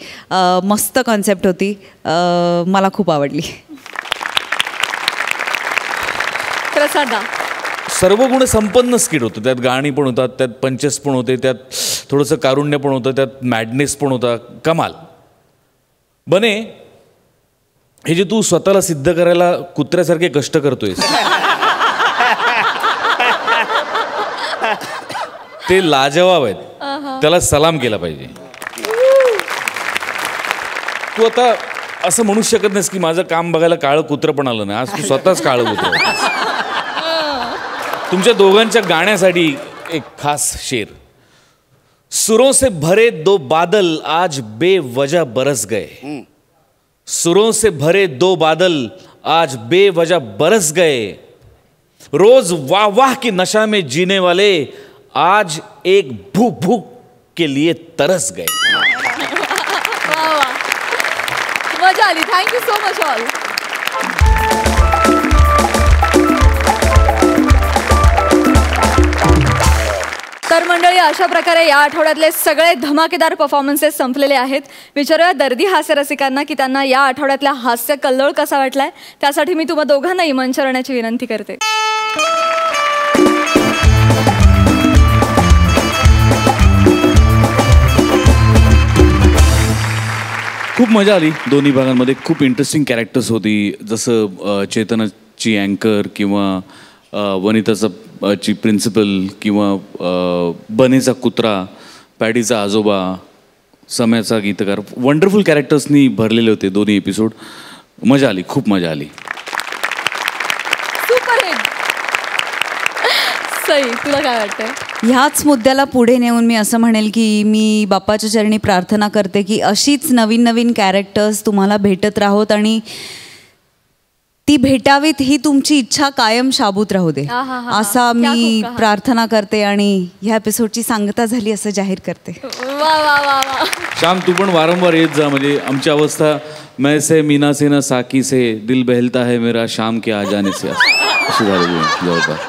[SPEAKER 5] मस्त कन्सेप्ट होती. मला खूप आवडली.
[SPEAKER 1] प्रसादा
[SPEAKER 6] सर्व गुण संपन्न स्किट होतं. त्यात गाणी पण होतात, त्यात पंचेस पण होते, त्यात थोडंसं कारुण्य पण होतं, त्यात मॅडनेस पण होता. कमाल. बने, हे जे तू स्वतःला सिद्ध करायला कुत्र्यासारखे कष्ट करतोयस ते लाजवाब आहेत. त्याला सलाम केला पाहिजे. तू आता असं म्हणू शकत नाहीस की माझं काम बघायला काळं कुत्रं पण आलं नाही. आज तू स्वतःच काळं कुत्रं. तुमच्या दोघांच्या गाण्यासाठी एक खास शेर. सुरों से भरे 2 बादल आज बेवजह बरस गए. सुरों से भरे 2 बादल आज बेवजह बरस गए. रोज वाह वाह की नशा में जीने वाले आज एक भूख भूख के लिए तरस गए.
[SPEAKER 1] वा वा, मजा आली. Thank you so much all. तर मंडळी, अशा प्रकारे या आठवड्यातले सगळे धमाकेदार परफॉर्मन्सेस संपलेले आहेत. विचारूया दर्दी हास्यरसिकांना की त्यांना या आठवड्यातला हास्य कल्लोळ कसा वाटलाय. त्यासाठी मी तुम्हा दोघांनाही मंच येण्याची विनंती करते.
[SPEAKER 6] खूप मजा आली दोन्ही भागांमध्ये. खूप इंटरेस्टिंग कॅरेक्टर्स होती. जसं चेतनाची अँकर किंवा वनिताचा ची प्रिन्सिपल किंवा बनेचा कुत्रा, पॅडीचा आजोबा, सम्याचा गीतकार. वंडरफुल कॅरेक्टर्सनी भरलेले होते दोन्ही एपिसोड. मजा आली, खूप मजा आली.
[SPEAKER 1] Super hit. सई, तुला काय वाटतंय?
[SPEAKER 5] ह्याच मुद्द्याला पुढे नेऊन मी असं म्हणेल की मी बाप्पाच्या चरणी प्रार्थना करते की अशीच नवीन नवीन कॅरेक्टर्स तुम्हाला भेटत राहोत आणि ती भेटावीत ही तुमची इच्छा कायम शाबूत राहू दे, असा मी प्रार्थना करते आणि ह्या एपिसोडची सांगता झाली असं जाहीर करते.
[SPEAKER 1] वा वा वा वा.
[SPEAKER 6] श्याम, तू पण वारंवार येत जा. म्हणजे आमची अवस्था मैं से मीना से ना साकी से दिल बहलता है मेरा शाम के आ जाने से अशी झाली जवळपास.